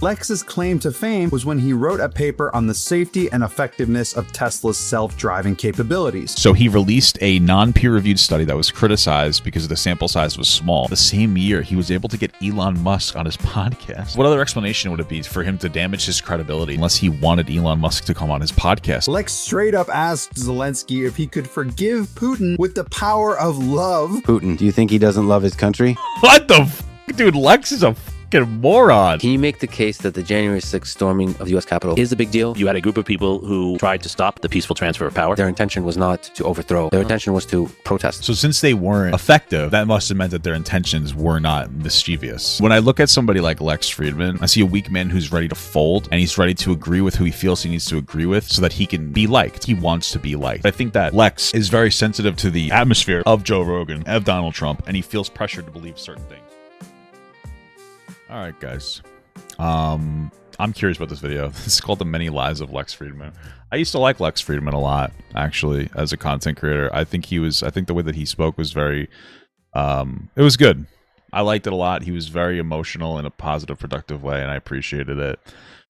Lex's claim to fame was when he wrote a paper on the safety and effectiveness of Tesla's self-driving capabilities. So he released a non-peer-reviewed study that was criticized because the sample size was small. The same year, he was able to get Elon Musk on his podcast. What other explanation would it be for him to damage his credibility unless he wanted Elon Musk to come on his podcast? Lex straight up asked Zelensky if he could forgive Putin with the power of love. Putin, do you think he doesn't love his country? What the f***? Dude, Lex is a fucking moron. Can you make the case that the January 6th storming of the U.S. Capitol is a big deal? You had a group of people who tried to stop the peaceful transfer of power. Their intention was not to overthrow. Their intention was to protest. So since they weren't effective, that must have meant that their intentions were not mischievous. When I look at somebody like Lex Fridman, I see a weak man who's ready to fold, and he's ready to agree with who he feels he needs to agree with so that he can be liked. He wants to be liked. I think that Lex is very sensitive to the atmosphere of Joe Rogan, of Donald Trump, and he feels pressured to believe certain things. All right, guys. I'm curious about this video. This is called The Many Lies of Lex Fridman. I used to like Lex Fridman a lot, actually, as a content creator. I think the way that he spoke was very, it was good. I liked it a lot. He was very emotional in a positive, productive way, and I appreciated it.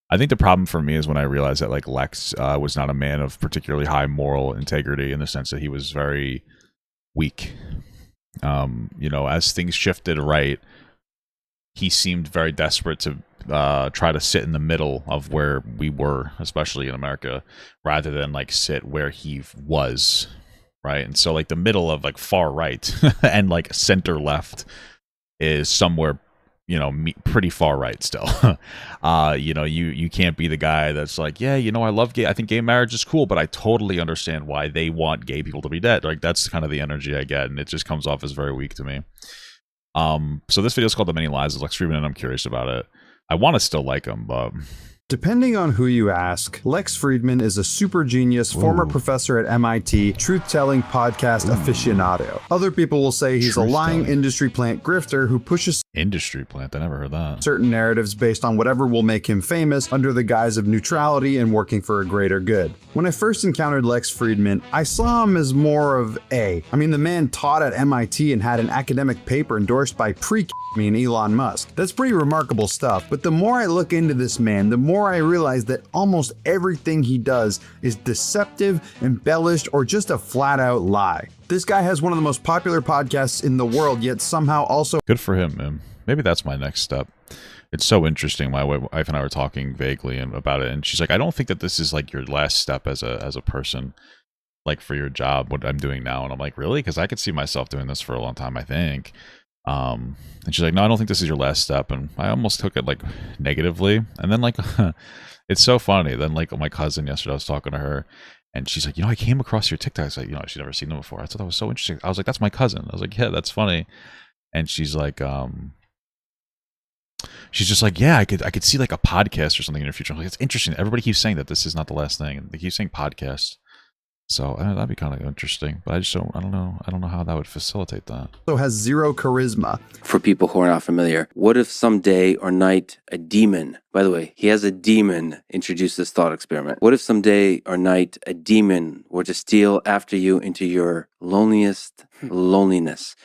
I think the problem for me is when I realized that like Lex was not a man of particularly high moral integrity in the sense that he was very weak. You know, as things shifted right, he seemed very desperate to try to sit in the middle of where we were, especially in America, rather than like sit where he was, right? And so like the middle of like far right and like center left is somewhere, you know, pretty far right still. You know, you can't be the guy that's like, yeah, you know, I think gay marriage is cool, but I totally understand why they want gay people to be dead. Like that's kind of the energy I get, and it just comes off as very weak to me. So this video is called The Many Lies of Lex Fridman, and I'm curious about it. I want to still like him, but Depending on who you ask, Lex Fridman is a super genius, former professor at MIT, truth-telling podcast aficionado. Other people will say he's a lying industry plant grifter who pushes industry plant, I never heard that. Certain narratives based on whatever will make him famous under the guise of neutrality and working for a greater good. When I first encountered Lex Fridman, I saw him as more of I mean, the man taught at MIT and had an academic paper endorsed by me and Elon Musk. That's pretty remarkable stuff, but the more I look into this man, the more I realize that almost everything he does is deceptive, embellished, or just a flat-out lie. This guy has one of the most popular podcasts in the world, yet somehow also— Good for him, man. Maybe that's my next step. It's so interesting. My wife and I were talking vaguely about it, and she's like, I don't think that this is like your last step as a person, like for your job, what I'm doing now. And I'm like, really? Because I could see myself doing this for a long time, I think. And she's like, no, I don't think this is your last step. And I almost took it like negatively. And then like, it's so funny. Then like my cousin yesterday, I was talking to her and she's like, you know, I came across your TikTok. I was like, you know, she'd never seen them before. I thought that was so interesting. I was like, that's my cousin. I was like, yeah, that's funny. And she's like, she's just like, yeah, I could see like a podcast or something in your future. I'm like, it's interesting. Everybody keeps saying that this is not the last thing. And they keep saying podcast. So I know, that'd be kind of interesting, but I don't know how that would facilitate that. Also has zero charisma. For people who are not familiar, what if someday or night a demon, by the way, he has a demon introduce this thought experiment. What if someday or night a demon were to steal after you into your loneliest loneliness?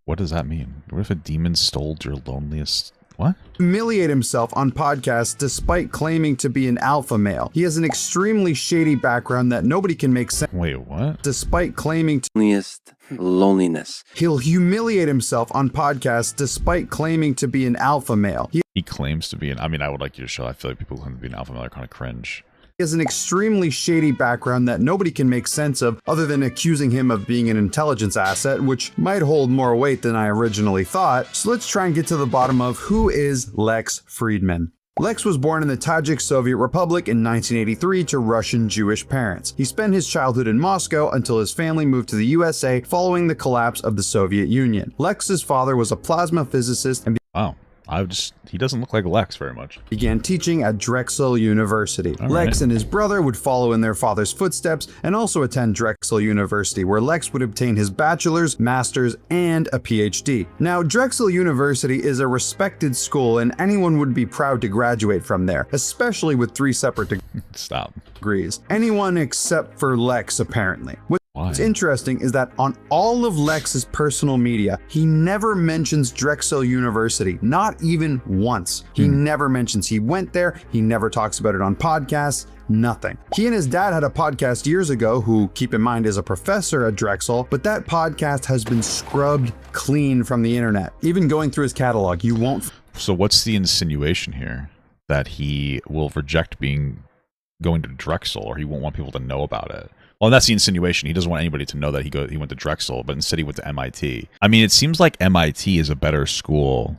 What does that mean? What if a demon stole your loneliest? What? Humiliate himself on podcasts despite claiming to be an alpha male. He has an extremely shady background that nobody can make sense. Wait, what? Despite claiming to Loneliest loneliness. He'll humiliate himself on podcasts despite claiming to be an alpha male. He claims to be an, I mean, I would like you to show. I feel like people who claim to be an alpha male are kind of cringe. He has an extremely shady background that nobody can make sense of other than accusing him of being an intelligence asset, which might hold more weight than I originally thought. So let's try and get to the bottom of who is Lex Fridman. Lex was born in the Tajik Soviet Republic in 1983 to Russian Jewish parents. He spent his childhood in Moscow until his family moved to the USA following the collapse of the Soviet Union. Lex's father was a plasma physicist and Wow. He doesn't look like Lex very much. Began teaching at Drexel University. Lex and his brother would follow in their father's footsteps and also attend Drexel University, where Lex would obtain his bachelor's, master's, and a PhD. Now, Drexel University is a respected school and anyone would be proud to graduate from there, especially with 3 separate degrees. Anyone except for Lex, apparently. Why? What's interesting is that on all of Lex's personal media, he never mentions Drexel University, not even once. He never mentions he went there. He never talks about it on podcasts. Nothing. He and his dad had a podcast years ago, who, keep in mind, is a professor at Drexel, but that podcast has been scrubbed clean from the internet. Even going through his catalog, you won't. So what's the insinuation here? That he will reject going to Drexel, or he won't want people to know about it? Well, that's the insinuation. He doesn't want anybody to know that he went to Drexel, but instead he went to MIT. I mean, it seems like MIT is a better school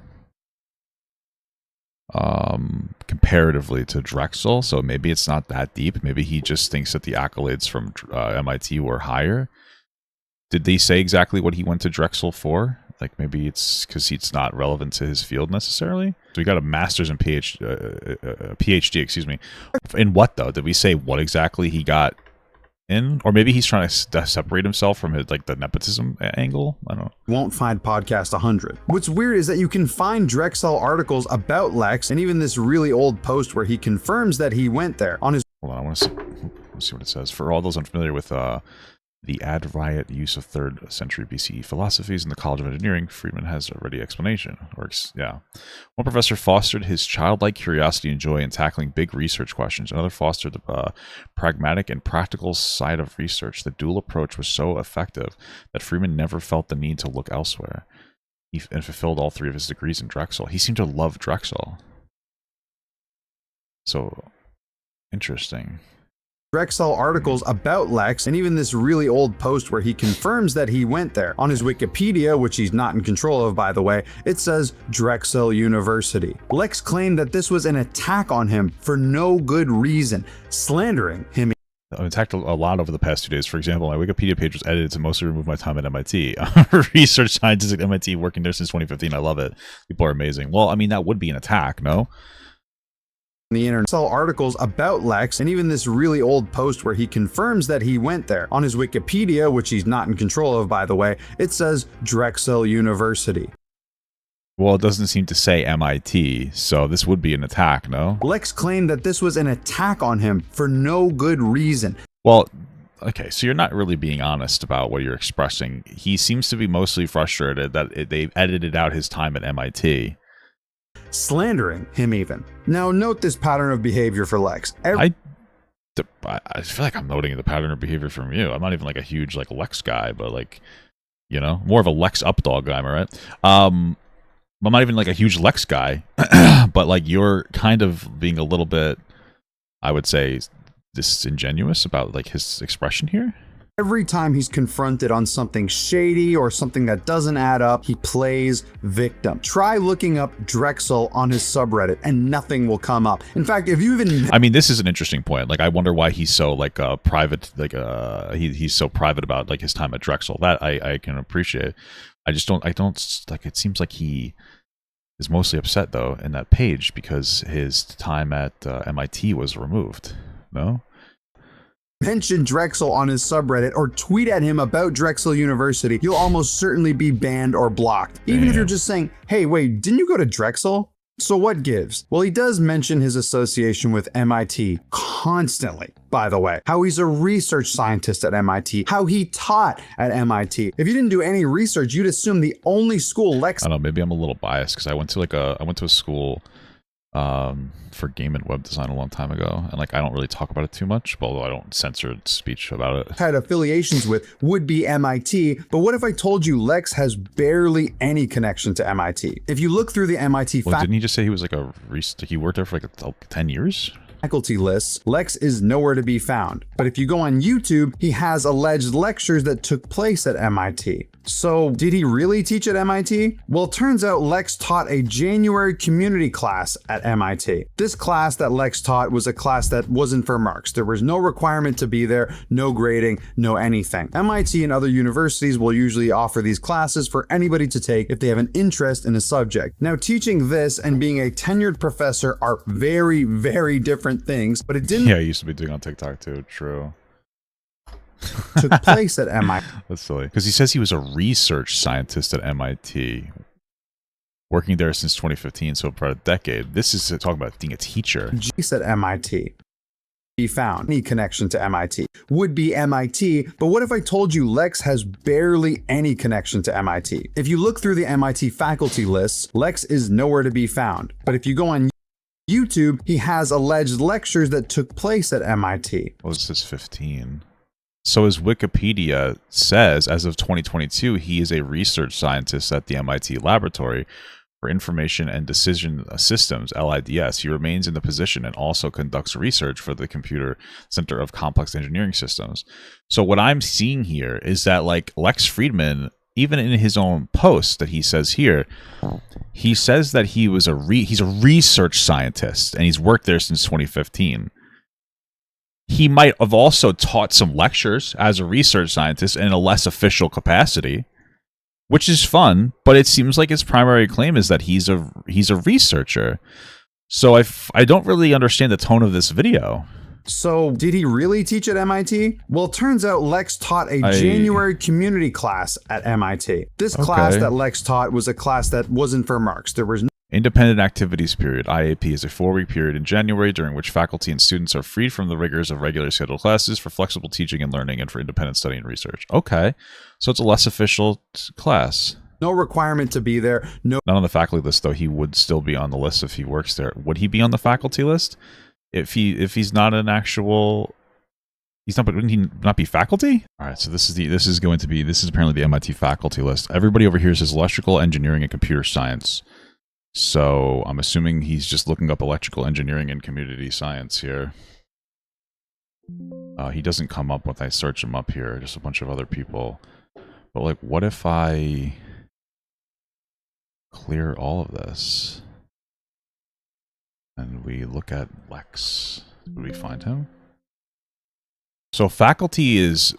comparatively to Drexel, so maybe it's not that deep. Maybe he just thinks that the accolades from MIT were higher. Did they say exactly what he went to Drexel for? Like, maybe it's because it's not relevant to his field necessarily. So he got a master's and PhD, excuse me. In what, though? Did we say what exactly he got in? Or maybe he's trying to separate himself from his, like, the nepotism angle? I don't know. Won't find podcast 100. What's weird is that you can find Drexel articles about Lex, and even this really old post where he confirms that he went there on his... Hold on, I want to see what it says. For all those unfamiliar with the ad riot use of 3rd century BCE philosophies in the College of Engineering, Fridman has a ready explanation. One professor fostered his childlike curiosity and joy in tackling big research questions. Another fostered the pragmatic and practical side of research. The dual approach was so effective that Fridman never felt the need to look elsewhere. He fulfilled all 3 of his degrees in Drexel. He seemed to love Drexel. So, interesting. Drexel articles about Lex, and even this really old post where he confirms that he went there. On his Wikipedia, which he's not in control of, by the way, it says Drexel University. Lex claimed that this was an attack on him for no good reason, slandering him. I've attacked a lot over the past 2 days. For example, my Wikipedia page was edited to mostly remove my time at MIT. I'm a research scientist at MIT, working there since 2015. I love it. People are amazing. Well, I mean, that would be an attack, no? The internet saw articles about Lex, and even this really old post where he confirms that he went there. On his Wikipedia, which he's not in control of, by the way, it says Drexel University. Well, it doesn't seem to say MIT, so this would be an attack, no? Lex claimed that this was an attack on him for no good reason. Well, okay, so you're not really being honest about what you're expressing. He seems to be mostly frustrated that they've edited out his time at MIT. Slandering him even. Now note this pattern of behavior for Lex. I feel like I'm noting the pattern of behavior from you. I'm not even like a huge like Lex guy, but like, you know, more of a Lex Updog guy, am I right? I'm not even like a huge Lex guy, but like you're kind of being a little bit, I would say, disingenuous about like his expression here. Every time he's confronted on something shady or something that doesn't add up, he plays victim. Try looking up Drexel on his subreddit and nothing will come up. In fact, if you even... I mean, this is an interesting point. Like, I wonder why he's so like private, like he's so private about like his time at Drexel. That I can appreciate. I don't like, it seems like he is mostly upset though in that page because his time at MIT was removed. No? Mention Drexel on his subreddit or tweet at him about Drexel University, you'll almost certainly be banned or blocked. Even if you're just saying, hey, wait, didn't you go to Drexel? So what gives? Well, he does mention his association with MIT constantly, by the way. How he's a research scientist at MIT, how he taught at MIT. If you didn't do any research, you'd assume the only school Lex... I don't know, maybe I'm a little biased because I went to a school for game and web design a long time ago, and like I don't really talk about it too much, although I don't censor speech about it. Had affiliations with would be MIT, but what if I told you Lex has barely any connection to MIT? If you look through the MIT didn't he just say he was like he worked there for like 10 years? Faculty lists, Lex is nowhere to be found. But if you go on YouTube, he has alleged lectures that took place at MIT. So did he really teach at MIT? Well, it turns out Lex taught a January community class at MIT. This class that Lex taught was a class that wasn't for marks. There was no requirement to be there, no grading, no anything. MIT and other universities will usually offer these classes for anybody to take if they have an interest in a subject. Now, teaching this and being a tenured professor are very, very different things, but it didn't... Yeah, I used to be doing on TikTok too, true. took place at MIT. That's silly. Because he says he was a research scientist at MIT, working there since 2015, so about a decade. This is talking about being a teacher. At MIT. be found. Any connection to MIT would be MIT, but what if I told you Lex has barely any connection to MIT? If you look through the MIT faculty lists, Lex is nowhere to be found. But if you go on YouTube, he has alleged lectures that took place at MIT. What was this, 15? So his Wikipedia says, as of 2022, he is a research scientist at the MIT Laboratory for Information and Decision Systems, LIDS. He remains in the position and also conducts research for the Computer Center of Complex Engineering Systems. So what I'm seeing here is that, like, Lex Fridman, even in his own post that he says here, he says that he's a research scientist and he's worked there since 2015. He might have also taught some lectures as a research scientist in a less official capacity, which is fun, but it seems like his primary claim is that he's a researcher. So I don't really understand the tone of this video. So did he really teach at MIT? Well, it turns out Lex taught a January community class at MIT. This class that Lex taught was a class that wasn't for marks. There was no Independent Activities Period, IAP, is a 4-week period in January during which faculty and students are freed from the rigors of regularly scheduled classes for flexible teaching and learning and for independent study and research. Okay, so it's a less official class. No requirement to be there. No. Not on the faculty list, though. He would still be on the list if he works there. Would he be on the faculty list if he's not an actual? Wouldn't he not be faculty? All right, so this is apparently the MIT faculty list. Everybody over here says electrical engineering and computer science. So I'm assuming he's just looking up electrical engineering and community science here. He doesn't come up when I search him up here, just a bunch of other people. But, like, what if I clear all of this and we look at Lex? Would we find him? So faculty is,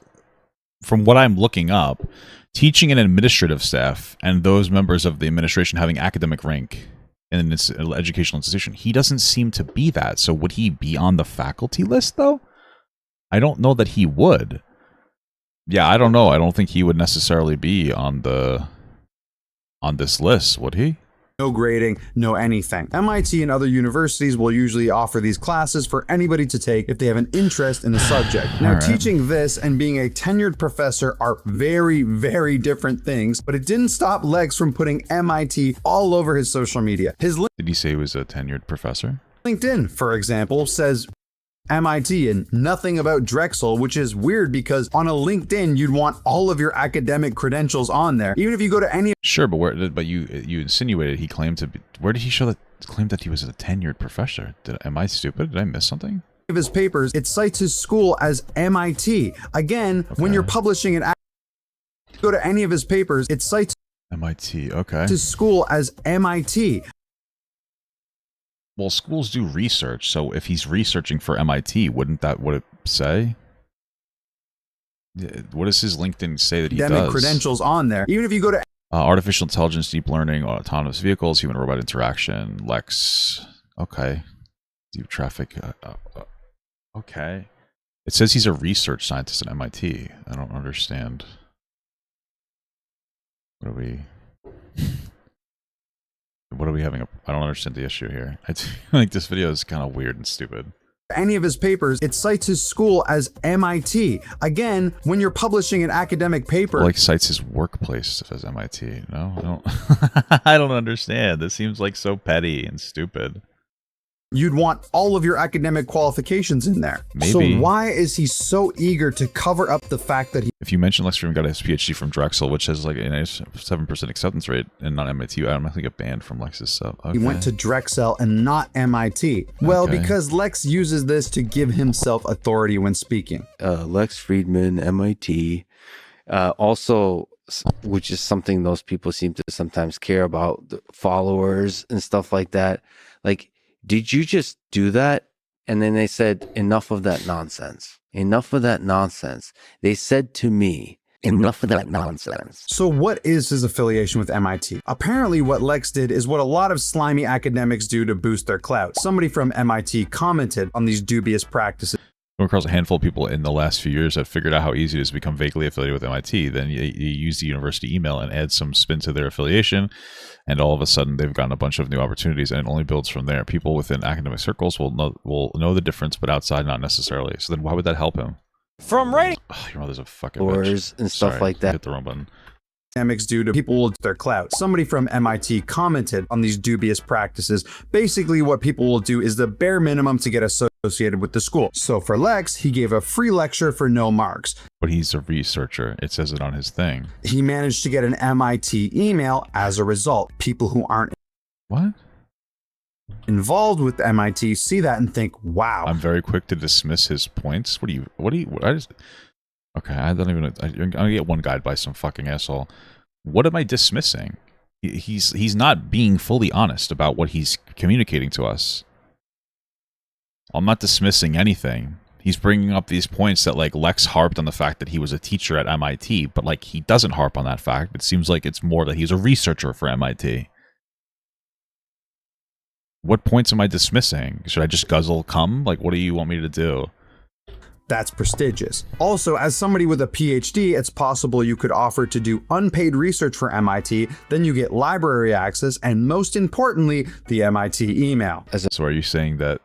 from what I'm looking up, teaching and administrative staff and those members of the administration having academic rank in this educational institution. He doesn't seem to be that. So would he be on the faculty list, though? I don't know that he would. Yeah, I don't know. I don't think he would necessarily be on this list, would he? No grading, no anything. MIT and other universities will usually offer these classes for anybody to take if they have an interest in the subject. Now, teaching this and being a tenured professor are very, very different things, but it didn't stop Lex from putting MIT all over his social media. Did he say he was a tenured professor? LinkedIn, for example, says MIT and nothing about Drexel, which is weird because on a LinkedIn, you'd want all of your academic credentials on there. Even if you go to any... Sure, but you insinuated he claimed to be... Where did he claim that he was a tenured professor? Am I stupid? Did I miss something? Of his papers, it cites his school as MIT. Again, when you're publishing an... Go to any of his papers, it cites... MIT, okay. His school as MIT. Well, schools do research, so if he's researching for MIT, wouldn't that what it say? What does his LinkedIn say that he does? Credentials on there. Even if you go to artificial intelligence, deep learning, autonomous vehicles, human-robot interaction, Lex. Okay. Deep traffic. Okay. It says he's a research scientist at MIT. I don't understand. What are we having? I don't understand the issue here. I feel like this video is kind of weird and stupid. Any of his papers, it cites his school as MIT. Again, when you're publishing an academic paper... Well, like cites his workplace as MIT. No, I don't... I don't understand. This seems like so petty and stupid. You'd want all of your academic qualifications in there. Maybe. So why is he so eager to cover up the fact that he... If you mention Lex Fridman got his PhD from Drexel, which has like a 7% acceptance rate and not MIT, I don't think get banned from Lex's stuff. Okay. He went to Drexel and not MIT. Well, because Lex uses this to give himself authority when speaking. Lex Fridman, MIT. Also, which is something those people seem to sometimes care about, the followers and stuff like that. Like, did you just do that? And then they said, enough of that nonsense. Enough of that nonsense. They said to me, enough of that nonsense. So what is his affiliation with MIT? Apparently what Lex did is what a lot of slimy academics do to boost their clout. Somebody from MIT commented on these dubious practices. come across a handful of people in the last few years that figured out how easy it is to become vaguely affiliated with MIT. Then you use the university email and add some spin to their affiliation, and all of a sudden they've gotten a bunch of new opportunities, and it only builds from there. People within academic circles will know the difference, but outside not necessarily. So then why would that help him? From rating Your mother's a fucking Doors bitch. and stuff Sorry, like that. Hit the wrong button. Dynamics due to people with their clout. Somebody from MIT commented on these dubious practices. Basically, what people will do is the bare minimum to get associated with the school. So for Lex, he gave a free lecture for no marks. But he's a researcher. It says it on his thing. He managed to get an MIT email as a result. People who aren't What? involved with MIT see that and think, wow. I'm very quick to dismiss his points. Okay, I don't even. I'm gonna get one guide by some fucking asshole. What am I dismissing? He's not being fully honest about what he's communicating to us. I'm not dismissing anything. He's bringing up these points that like Lex harped on the fact that he was a teacher at MIT, but like he doesn't harp on that fact. It seems like it's more that he's a researcher for MIT. What points am I dismissing? Should I just guzzle cum? Like, what do you want me to do? That's prestigious. Also, as somebody with a PhD, it's possible you could offer to do unpaid research for MIT, then you get library access, and most importantly, the MIT email. So are you saying that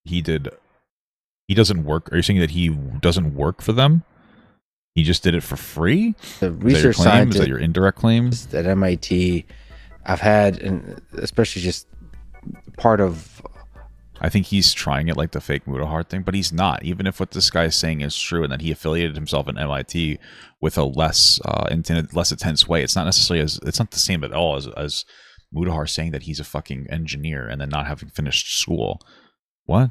he doesn't work? Are you saying that he doesn't work for them? He just did it for free? The Is that your research claim? Is scientist that your indirect claim? at MIT, I've had, and especially just part of. I think he's trying it like the fake Mudahar thing, but he's not. Even if what this guy is saying is true and that he affiliated himself in MIT with a less intense way, it's not necessarily it's not the same at all as Mudahar saying that he's a fucking engineer and then not having finished school. What?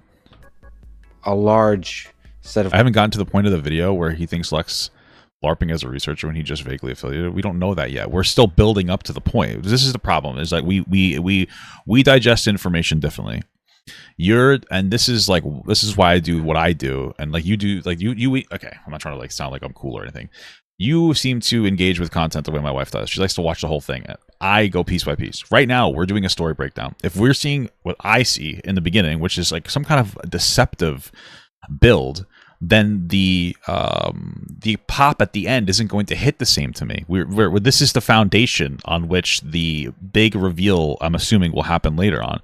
A large set of. I haven't gotten to the point of the video where he thinks Lex LARPing as a researcher when he just vaguely affiliated. We don't know that yet. We're still building up to the point. This is the problem. Is like we digest information differently. This is why I do what I do, and like you do, like you okay, I'm not trying to like sound like I'm cool or anything. You seem to engage with content the way my wife does. She likes to watch the whole thing. I go piece by piece. Right now, we're doing a story breakdown. If we're seeing what I see in the beginning, which is like some kind of deceptive build, then the pop at the end isn't going to hit the same to me. This is the foundation on which the big reveal, I'm assuming, will happen later on.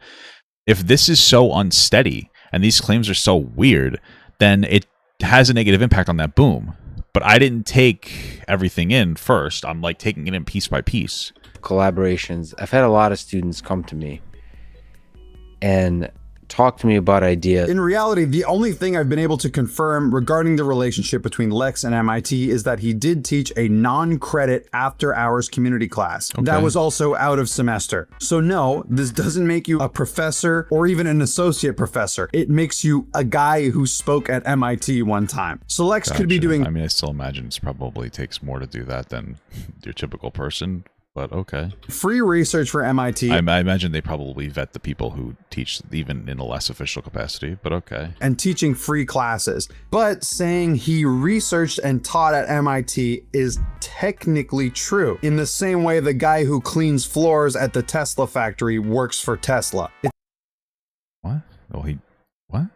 If this is so unsteady and these claims are so weird, then it has a negative impact on that boom. But I didn't take everything in first. I'm like taking it in piece by piece. Collaborations. I've had a lot of students come to me and talk to me about ideas. In reality, the only thing I've been able to confirm regarding the relationship between Lex and MIT is that he did teach a non-credit after-hours community class. Okay. That was also out of semester. So no, this doesn't make you a professor or even an associate professor. It makes you a guy who spoke at MIT one time. So Lex could be Gotcha. doing I mean, I still imagine it probably takes more to do that than your typical person. But okay. free research for MIT. I imagine they probably vet the people who teach even in a less official capacity, but okay. And teaching free classes. But saying he researched and taught at MIT is technically true. In the same way the guy who cleans floors at the Tesla factory works for Tesla. What? Oh, what?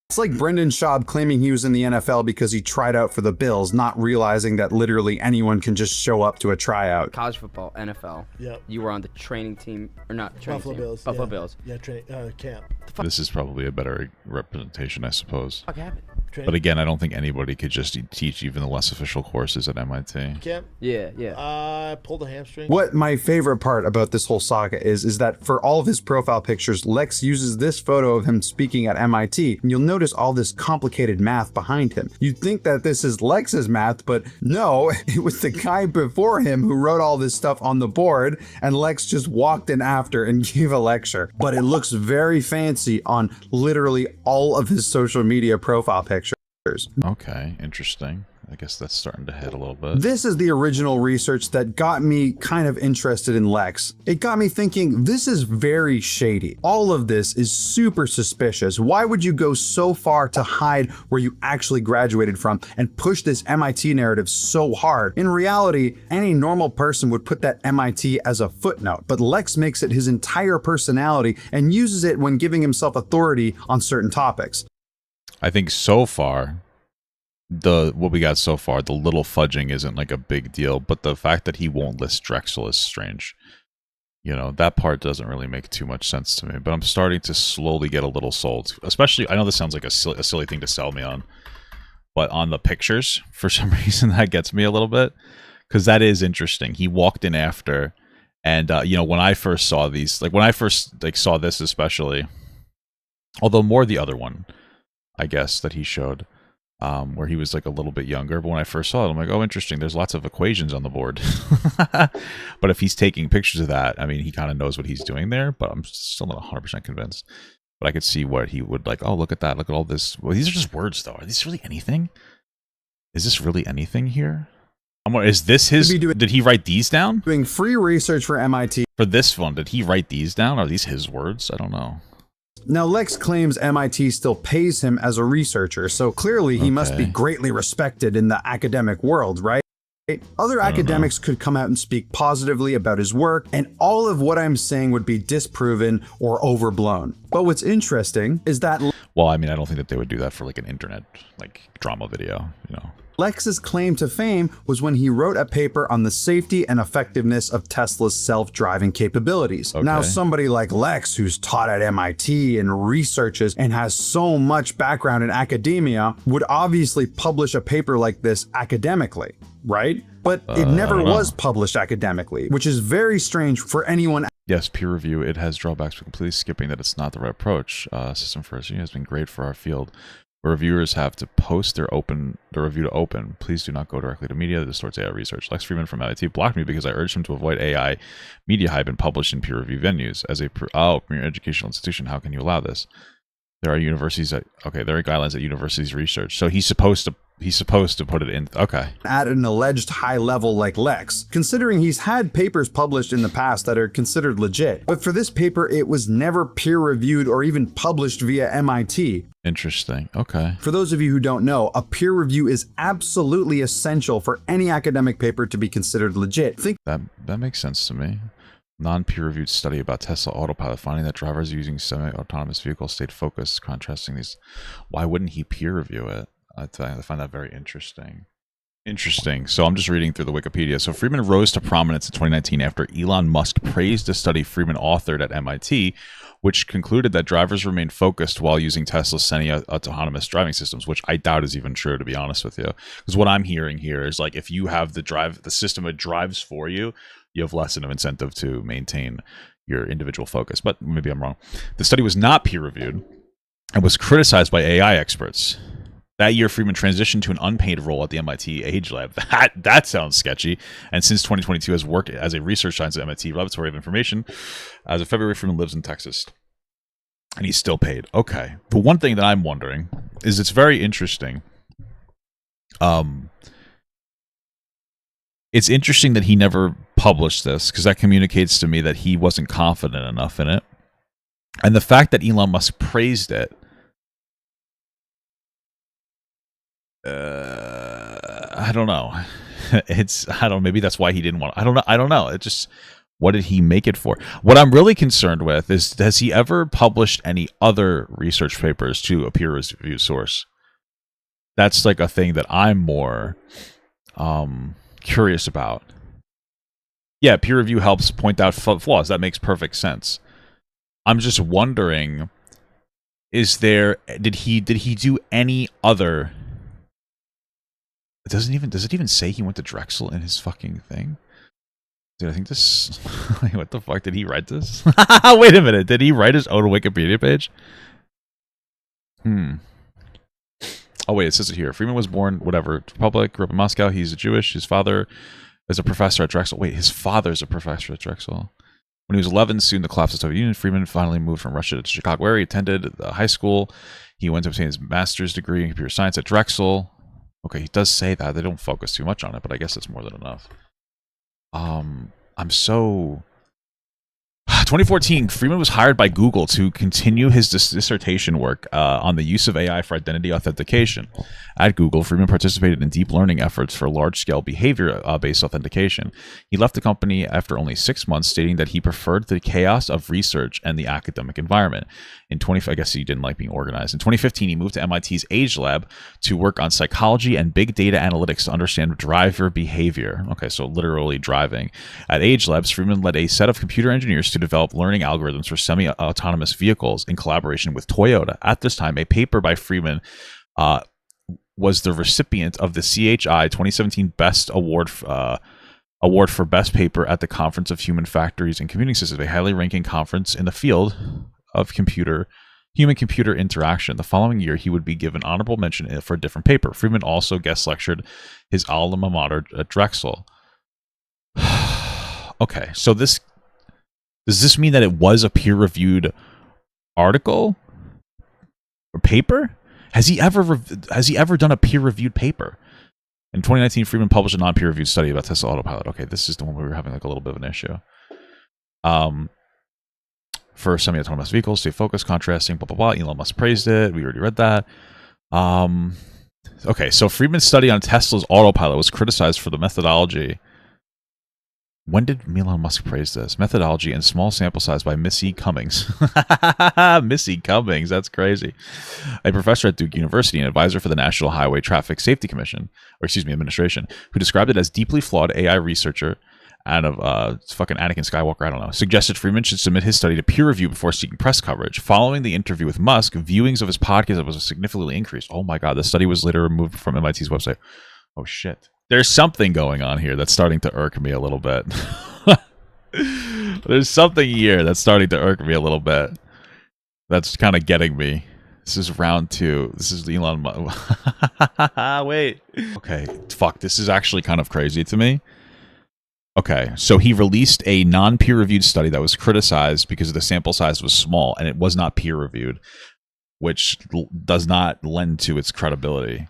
It's like Brendan Schaub claiming he was in the NFL because he tried out for the Bills, not realizing that literally anyone can just show up to a tryout. college football, NFL. Yep. You were on the training team, or not training Buffalo team. Bills. Buffalo yeah. Bills. Yeah, camp. This is probably a better representation, I suppose. What happened? But again, I don't think anybody could just teach even the less official courses at MIT. Camp. Yeah. I pulled a hamstring. What my favorite part about this whole saga is that for all of his profile pictures, Lex uses this photo of him speaking at MIT, and you'll notice all this complicated math behind him. You'd think that this is Lex's math, but no, it was the guy before him who wrote all this stuff on the board, and Lex just walked in after and gave a lecture. But it looks very fancy on literally all of his social media profile pictures. Okay, interesting. I guess that's starting to hit a little bit. This is the original research that got me kind of interested in Lex. It got me thinking, this is very shady. All of this is super suspicious. Why would you go so far to hide where you actually graduated from and push this MIT narrative so hard? In reality, any normal person would put that MIT as a footnote, but Lex makes it his entire personality and uses it when giving himself authority on certain topics. I think so far, what we got so far, the little fudging isn't like a big deal, but the fact that he won't list Drexel is strange. You know, that part doesn't really make too much sense to me, but I'm starting to slowly get a little sold. Especially, I know this sounds like a silly thing to sell me on, but on the pictures, for some reason, that gets me a little bit, because that is interesting. He walked in after, and, you know, when I first saw these, like, when I first, like, saw this especially, although more the other one, I guess, that he showed, where he was like a little bit younger. But when I first saw it, I'm like, oh, interesting. There's lots of equations on the board. But if he's taking pictures of that, I mean, he kind of knows what he's doing there, but I'm still not 100% convinced. But I could see what he would like, oh, look at that. Look at all this. Well, these are just words, though. Are these really anything? Is this really anything here? Is this his? Did he write these down? Doing free research for MIT. For this one, did he write these down? Are these his words? I don't know. Now, Lex claims MIT still pays him as a researcher, so clearly he must be greatly respected in the academic world, right? Other academics could come out and speak positively about his work, and all of what I'm saying would be disproven or overblown. But what's interesting is that... Well, I mean, I don't think that they would do that for like an internet, like, drama video, you know. Lex's claim to fame was when he wrote a paper on the safety and effectiveness of Tesla's self-driving capabilities. Okay. Now, somebody like Lex, who's taught at MIT and researches and has so much background in academia, would obviously publish a paper like this academically, right? But it never was published academically, which is very strange for anyone. Yes, peer review, it has drawbacks, but completely skipping that it's not the right approach. System first has been great for our field. Where reviewers have to post their review to open. Please do not go directly to media that distorts AI research. Lex Fridman from MIT blocked me because I urged him to avoid AI media hype and publish in peer review venues. As a premier educational institution, how can you allow this? There are universities that there are guidelines that universities research. So he's supposed to put it in. Okay. At an alleged high level like Lex, considering he's had papers published in the past that are considered legit. But for this paper, it was never peer reviewed or even published via MIT. Interesting. Okay. For those of you who don't know, a peer review is absolutely essential for any academic paper to be considered legit. That makes sense to me. Non-peer-reviewed study about Tesla Autopilot finding that drivers using semi-autonomous vehicles stayed focused, contrasting these. Why wouldn't he peer review it? I find that very interesting. Interesting. So I'm just reading through the Wikipedia. So Fridman rose to prominence in 2019 after Elon Musk praised a study Fridman authored at MIT, which concluded that drivers remain focused while using Tesla's semi-autonomous driving systems, which I doubt is even true, to be honest with you. Because what I'm hearing here is like if you have the system that drives for you, you have less of an incentive to maintain your individual focus. But maybe I'm wrong. The study was not peer-reviewed and was criticized by AI experts. That year, Fridman transitioned to an unpaid role at the MIT Age Lab. That sounds sketchy. And since 2022 has worked as a research scientist at MIT Laboratory of Information. As of February, Fridman lives in Texas. And he's still paid. Okay. The one thing that I'm wondering is it's very interesting. It's interesting that he never published this because that communicates to me that he wasn't confident enough in it. And the fact that Elon Musk praised it, I don't know. Maybe that's why he didn't want. I don't know. It just, what did he make it for? What I'm really concerned with is, has he ever published any other research papers to a peer reviewed source? That's like a thing that I'm more curious about. Yeah, peer review helps point out flaws. That makes perfect sense. I'm just wondering, did he do any other? Does it even say he went to Drexel in his fucking thing? Dude, I think this... what the fuck? Did he write this? Wait a minute. Did he write his own Wikipedia page? Oh, wait. It says it here. Fridman was born, whatever, Republic, grew up in Moscow. He's Jewish. His father is a professor at Drexel. Wait, his father's a professor at Drexel. When he was 11, soon the collapse of the Soviet Union, Fridman finally moved from Russia to Chicago, where he attended the high school. He went to obtain his master's degree in computer science at Drexel. Okay, he does say that. They don't focus too much on it, but I guess it's more than enough. I'm so... 2014, Freeman was hired by Google to continue his dissertation work on the use of AI for identity authentication. At Google, Freeman participated in deep learning efforts for large-scale behavior-based authentication. He left the company after only 6 months, stating that he preferred the chaos of research and the academic environment. I guess he didn't like being organized. In 2015, he moved to MIT's Age Lab to work on psychology and big data analytics to understand driver behavior. Okay, so literally driving. At Age Labs, Freeman led a set of computer engineers to develop learning algorithms for semi-autonomous vehicles in collaboration with Toyota. At this time, a paper by Freeman was the recipient of the CHI 2017 Best Award for Best Paper at the Conference of Human Factories and Computing Systems, a highly ranking conference in the field of human-computer interaction. The following year, he would be given honorable mention for a different paper. Freeman also guest lectured his alma mater at Drexel. Okay, so does this mean that it was a peer-reviewed article or paper? Has he ever done a peer-reviewed paper? In 2019, Freeman published a non-peer-reviewed study about Tesla Autopilot. Okay, this is the one where we were having like a little bit of an issue. For semi-autonomous vehicles, stay focused, contrasting, blah, blah, blah. Elon Musk praised it. We already read that. Okay, so Freeman's study on Tesla's Autopilot was criticized for the methodology. When did Elon Musk praise this? Methodology and small sample size by Missy Cummings. Missy Cummings, that's crazy. A professor at Duke University and advisor for the National Highway Traffic Safety Administration, who described it as deeply flawed AI researcher out of fucking Anakin Skywalker, I don't know, suggested Freeman should submit his study to peer review before seeking press coverage. Following the interview with Musk, viewings of his podcast was significantly increased. Oh my God, the study was later removed from MIT's website. Oh shit. There's something going on here that's starting to irk me a little bit. There's something here that's starting to irk me a little bit. That's kind of getting me. This is round 2. This is Elon Musk. Wait. Okay, fuck. This is actually kind of crazy to me. Okay, so he released a non-peer-reviewed study that was criticized because the sample size was small and it was not peer-reviewed, which does not lend to its credibility.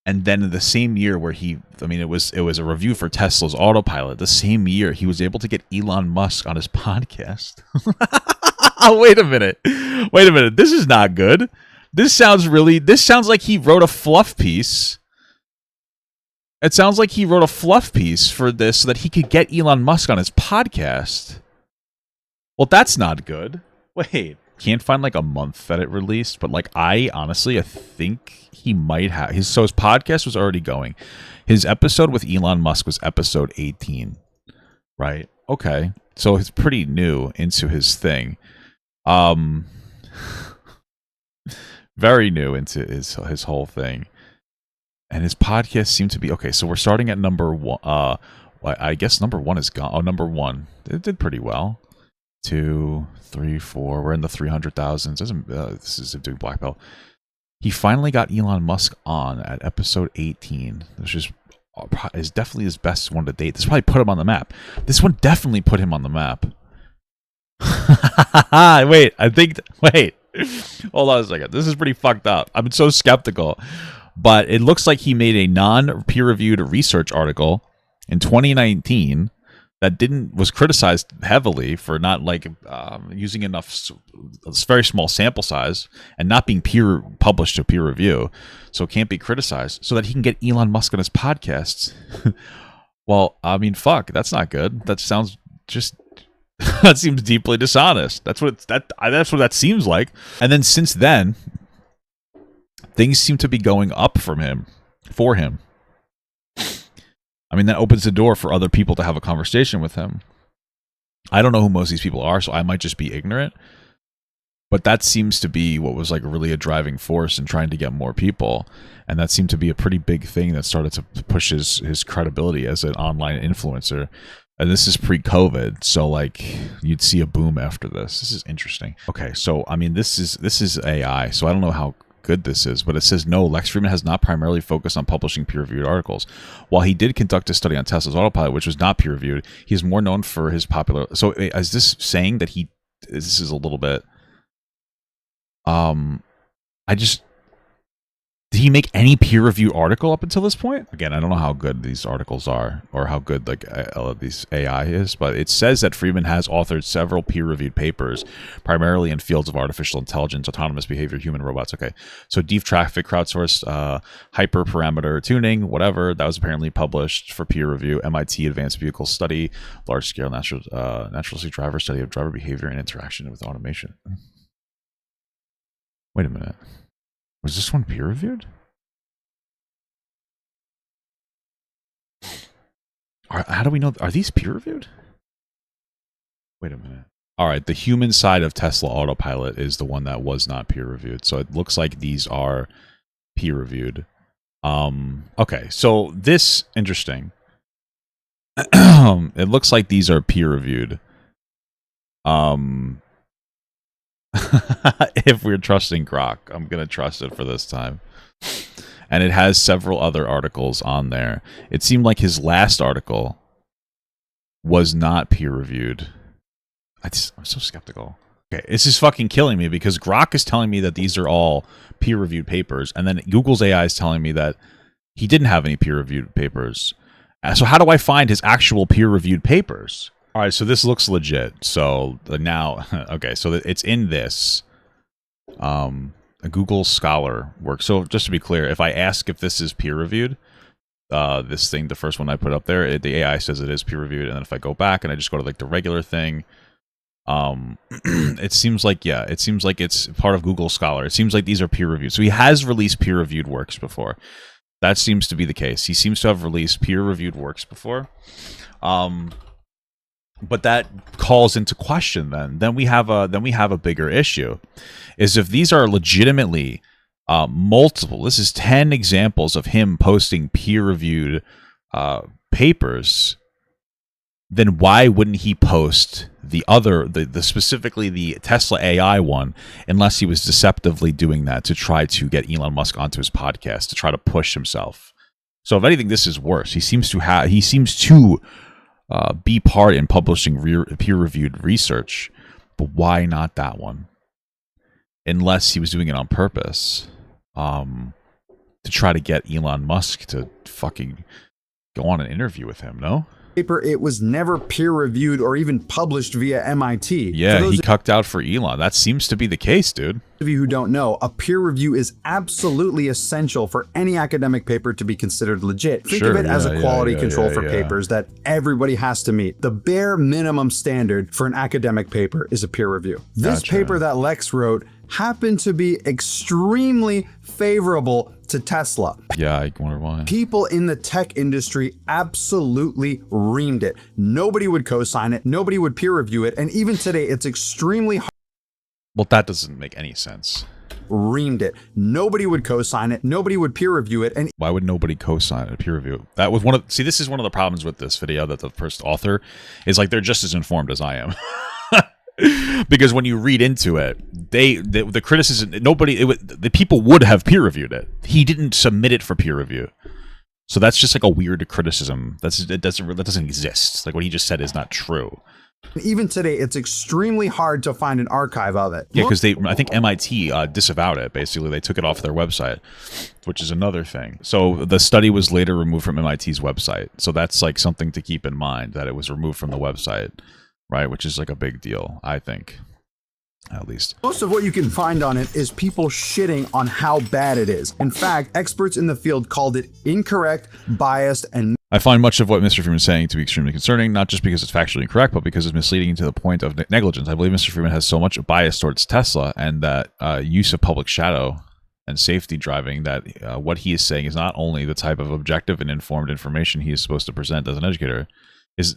And then in the same year where it was a review for Tesla's Autopilot, the same year he was able to get Elon Musk on his podcast. Wait a minute. This is not good. This sounds like he wrote a fluff piece. It sounds like he wrote a fluff piece for this so that he could get Elon Musk on his podcast. Well, that's not good. Wait. Can't find like a month that it released, but like I think he might have his podcast was already going. His episode with Elon Musk was episode 18, right? Okay, so it's pretty new into his thing, very new into his whole thing, and his podcast seemed to be okay. So we're starting at number 1. I guess number 1 is gone. Oh, number 1, it did pretty well. 2, 3, 4. We're in the 300,000s. This is doing black belt. He finally got Elon Musk on at episode 18, which is definitely his best one to date. This probably put him on the map. This one definitely put him on the map. Wait. Hold on a second. This is pretty fucked up. I'm so skeptical. But it looks like he made a non-peer-reviewed research article in 2019 that was criticized heavily for not using enough, very small sample size and not being published to peer review, so it can't be criticized, so that he can get Elon Musk on his podcasts. Well, I mean, fuck, that's not good. That sounds that seems deeply dishonest. That's what that seems like. And then since then, things seem to be going up for him. I mean, that opens the door for other people to have a conversation with him. I don't know who most of these people are, so I might just be ignorant. But that seems to be what was like really a driving force in trying to get more people. And that seemed to be a pretty big thing that started to push his credibility as an online influencer. And this is pre-COVID, so like you'd see a boom after this. This is interesting. Okay, so I mean, this is AI, so I don't know how good this is, but it says no, Lex Fridman has not primarily focused on publishing peer-reviewed articles. While he did conduct a study on Tesla's Autopilot, which was not peer-reviewed, he is more known for his popular. So is this saying that this is a little bit? Did he make any peer-reviewed article up until this point? Again, I don't know how good these articles are or how good like these AI is, but it says that Fridman has authored several peer-reviewed papers, primarily in fields of artificial intelligence, autonomous behavior, human robots. Okay, so deep traffic crowdsourced hyperparameter tuning, whatever, that was apparently published for peer review. MIT Advanced Vehicle Study, large-scale naturalistic driver study of driver behavior and interaction with automation. Wait a minute. Was this one peer reviewed? How do we know? Are these peer reviewed? Wait a minute. All right, the human side of Tesla Autopilot is the one that was not peer reviewed. So it looks like these are peer reviewed. Okay, so this interesting. It looks like these are peer reviewed. If we're trusting Grok, I'm gonna trust it for this time. And it has several other articles on there. It seemed like his last article was not peer reviewed. I'm so skeptical. Okay, this is fucking killing me because Grok is telling me that these are all peer reviewed papers, and then Google's AI is telling me that he didn't have any peer reviewed papers. So how do I find his actual peer reviewed papers? All right, so this looks legit. So now, okay, so it's in this a Google Scholar work. So just to be clear, if I ask if this is peer reviewed, this thing, the first one I put up there, the AI says it is peer reviewed, and then if I go back and I just go to like the regular thing, it seems like it's part of Google Scholar. It seems like these are peer reviewed. So he has released peer reviewed works before. That seems to be the case. He seems to have released peer reviewed works before. But that calls into question then we have a bigger issue, is if these are legitimately multiple. This is 10 examples of him posting peer-reviewed papers. Then why wouldn't he post the other, the specifically the Tesla AI one, unless he was deceptively doing that to try to get Elon Musk onto his podcast to try to push himself? So if anything, this is worse. He seems to be part in publishing peer-reviewed research, but why not that one? Unless he was doing it on purpose, to try to get Elon Musk to fucking go on an interview with him, no? Paper, it was never peer-reviewed or even published via MIT. Yeah, he cucked out for Elon. That seems to be the case, dude. Of you who don't know, a peer review is absolutely essential for any academic paper to be considered legit. Think of it as a quality control for papers that everybody has to meet. The bare minimum standard for an academic paper is a peer review. This paper that Lex wrote happened to be extremely favorable to Tesla. Yeah, I wonder why. People in the tech industry absolutely reamed it. Nobody would co-sign it. Nobody would peer review it. And even today, it's extremely hard. Well, that doesn't make any sense. Reamed it. Nobody would co-sign it. Nobody would peer review it. And why would nobody co-sign a peer review? That was see, this is one of the problems with this video, that the first author is like, they're just as informed as I am. Because when you read into it, the criticism, the people would have peer reviewed it. He didn't submit it for peer review. So that's just like a weird criticism. That doesn't exist. Like what he just said is not true. Even today, it's extremely hard to find an archive of it. Yeah, because I think MIT disavowed it. Basically, they took it off their website, which is another thing. So the study was later removed from MIT's website. So that's like something to keep in mind, that it was removed from the website, right? Which is like a big deal, I think, at least. Most of what you can find on it is people shitting on how bad it is. In fact, experts in the field called it incorrect, biased, and I find much of what Mr. Fridman is saying to be extremely concerning, not just because it's factually incorrect, but because it's misleading to the point of negligence. I believe Mr. Fridman has so much bias towards Tesla and that use of public shadow and safety driving, that what he is saying is not only the type of objective and informed information he is supposed to present as an educator, is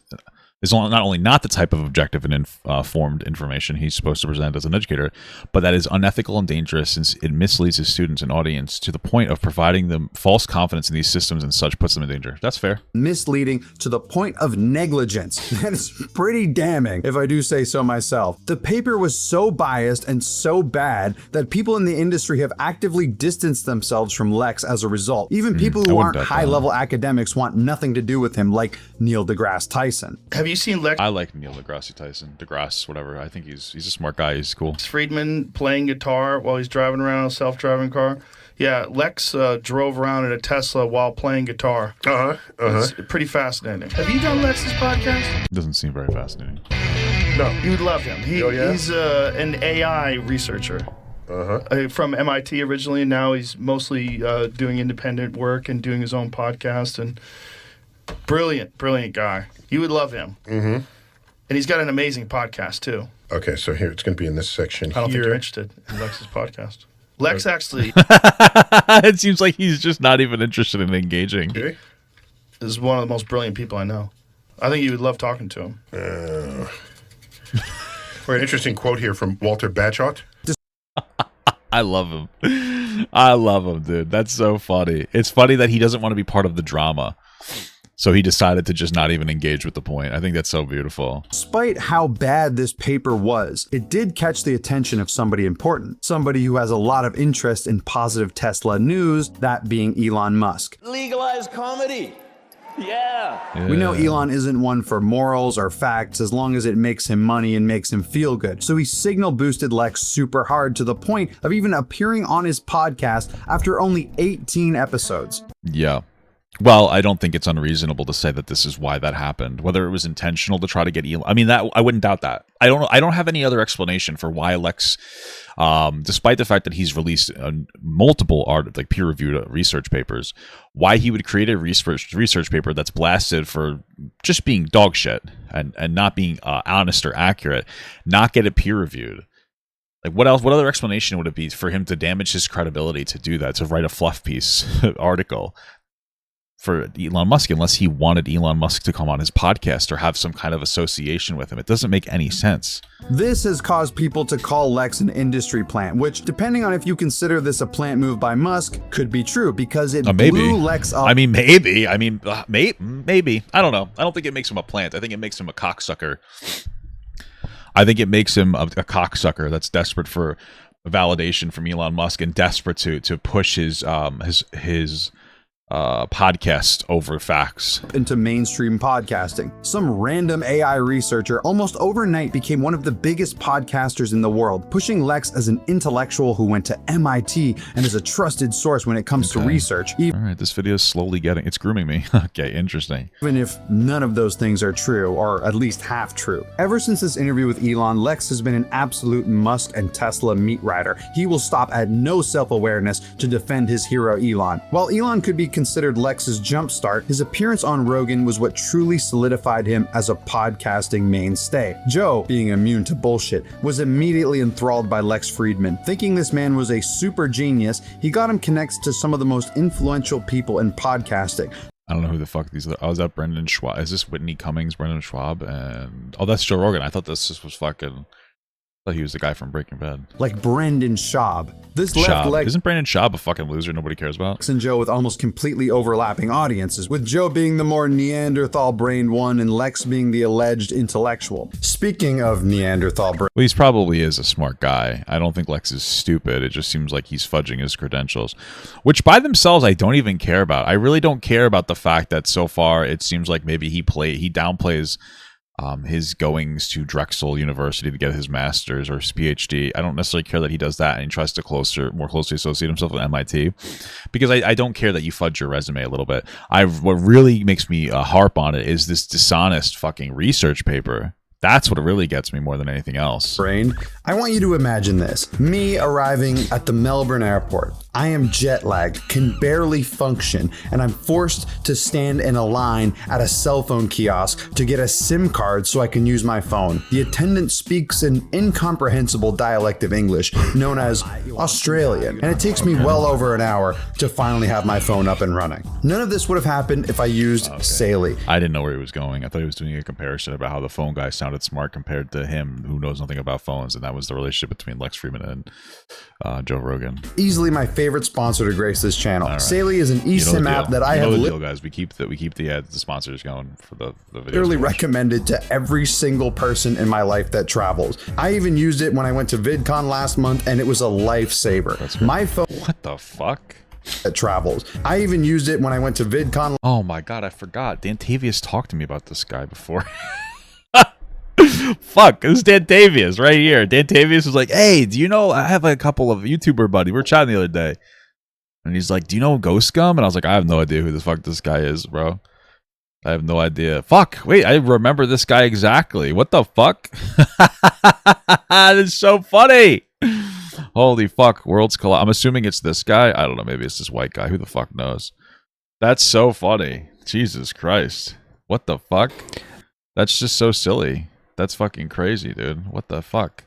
not only not the type of objective and informed information he's supposed to present as an educator, but that is unethical and dangerous, since it misleads his students and audience to the point of providing them false confidence in these systems and such puts them in danger. That's fair. Misleading to the point of negligence. That is pretty damning, if I do say so myself. The paper was so biased and so bad that people in the industry have actively distanced themselves from Lex as a result. Even people who aren't high-level academics want nothing to do with him, like Neil deGrasse Tyson. Have you seen Lex? I like Neil deGrasse Tyson. DeGrasse, whatever. I think he's a smart guy. He's cool. Fridman playing guitar while he's driving around a self-driving car. Yeah, Lex drove around in a Tesla while playing guitar. It's pretty fascinating. Have you done Lex's podcast? Doesn't seem very fascinating. No. You would love him. He's an AI researcher. From MIT originally, and now he's mostly doing independent work and doing his own podcast. And brilliant guy. You would love him. Mm-hmm. And he's got an amazing podcast, too. Okay, so here, it's going to be in this section I don't think you're interested in Lex's podcast. Lex actually It seems like he's just not even interested in engaging. Okay. is one of the most brilliant people I know. I think you would love talking to him. An interesting quote here from Walter Bagehot. I love him. I love him, dude. That's so funny. It's funny that he doesn't want to be part of the drama. So he decided to just not even engage with the point. I think that's so beautiful. Despite how bad this paper was, it did catch the attention of somebody important. Somebody who has a lot of interest in positive Tesla news, that being Elon Musk. Legalize comedy. Yeah. We know Elon isn't one for morals or facts as long as it makes him money and makes him feel good. So he signal boosted Lex super hard to the point of even appearing on his podcast after only 18 episodes. Yeah. Well, I don't think it's unreasonable to say that this is why that happened. Whether it was intentional to try to get Elon, I mean, that I wouldn't doubt that. I don't have any other explanation for why Lex, despite the fact that he's released multiple peer-reviewed research papers, why he would create a research paper that's blasted for just being dog shit and not being honest or accurate, not get it peer-reviewed. Like, what else? What other explanation would it be for him to damage his credibility to do that, to write a fluff piece article for Elon Musk, unless he wanted Elon Musk to come on his podcast or have some kind of association with him? It doesn't make any sense. This has caused people to call Lex an industry plant, which, depending on if you consider this a plant move by Musk, could be true because it blew Lex up. I mean, maybe. Maybe. I don't know. I don't think it makes him a plant. I think it makes him a cocksucker. I think it makes him a cocksucker that's desperate for validation from Elon Musk and desperate to push his podcast over facts into mainstream podcasting. Some random AI researcher almost overnight became one of the biggest podcasters in the world, pushing Lex as an intellectual who went to MIT and is a trusted source when it comes to research. All right, this video is slowly it's grooming me. Okay, interesting. Even if none of those things are true, or at least half true. Ever since this interview with Elon, Lex has been an absolute Musk and Tesla meat rider. He will stop at no self-awareness to defend his hero Elon. While Elon could be considered Lex's jumpstart, his appearance on Rogan was what truly solidified him as a podcasting mainstay. Joe, being immune to bullshit, was immediately enthralled by Lex Fridman. Thinking this man was a super genius, he got him connected to some of the most influential people in podcasting. I don't know who the fuck these are. Oh, is that Brendan Schwab? Is this Whitney Cummings, Brendan Schwab? And oh, that's Joe Rogan. I thought this was fucking... I thought he was the guy from Breaking Bad. Like Brendan Schaub. This left Lex... Isn't Brendan Schaub a fucking loser nobody cares about? Lex and Joe with almost completely overlapping audiences, with Joe being the more Neanderthal-brained one and Lex being the alleged intellectual. Speaking of Neanderthal brain... Well, he probably is a smart guy. I don't think Lex is stupid. It just seems like he's fudging his credentials, which by themselves I don't even care about. I really don't care about the fact that so far it seems like maybe he downplays his goings to Drexel University to get his master's or his PhD. I don't necessarily care that he does that and he tries to more closely associate himself with MIT, because I don't care that you fudge your resume a little bit. What really makes me harp on it is this dishonest fucking research paper. That's what really gets me more than anything else. Brain. I want you to imagine this. Me arriving at the Melbourne airport. I am jet lagged, can barely function, and I'm forced to stand in a line at a cell phone kiosk to get a SIM card so I can use my phone. The attendant speaks an incomprehensible dialect of English known as Australian, and it takes me well over an hour to finally have my phone up and running. None of this would have happened if I used Saley. I didn't know where he was going. I thought he was doing a comparison about how the phone guy sounded smart compared to him who knows nothing about phones, and that was the relationship between Lex Fridman and Joe Rogan. Easily my favorite sponsor to grace this channel. Right. Saley is an eSIM app that I have guys. We keep the sponsors going for the videos. Literally recommended to every single person in my life that travels. I even used it when I went to VidCon last month, and it was a lifesaver. My phone. What the fuck? That travels. I even used it when I went to VidCon. Oh my god, I forgot. Dan Tavius talked to me about this guy before. Fuck, this is Dan Tavius right here. Dan Tavius was like, hey, do you know, I have a couple of YouTuber buddies. We were chatting the other day. And he's like, do you know Ghost Gum? And I was like, I have no idea who the fuck this guy is, bro. I have no idea. Fuck. Wait, I remember this guy exactly. What the fuck? That is so funny. Holy fuck. Worlds collide. I'm assuming it's this guy. I don't know. Maybe it's this white guy. Who the fuck knows? That's so funny. Jesus Christ. What the fuck? That's just so silly. That's fucking crazy, dude. What the fuck?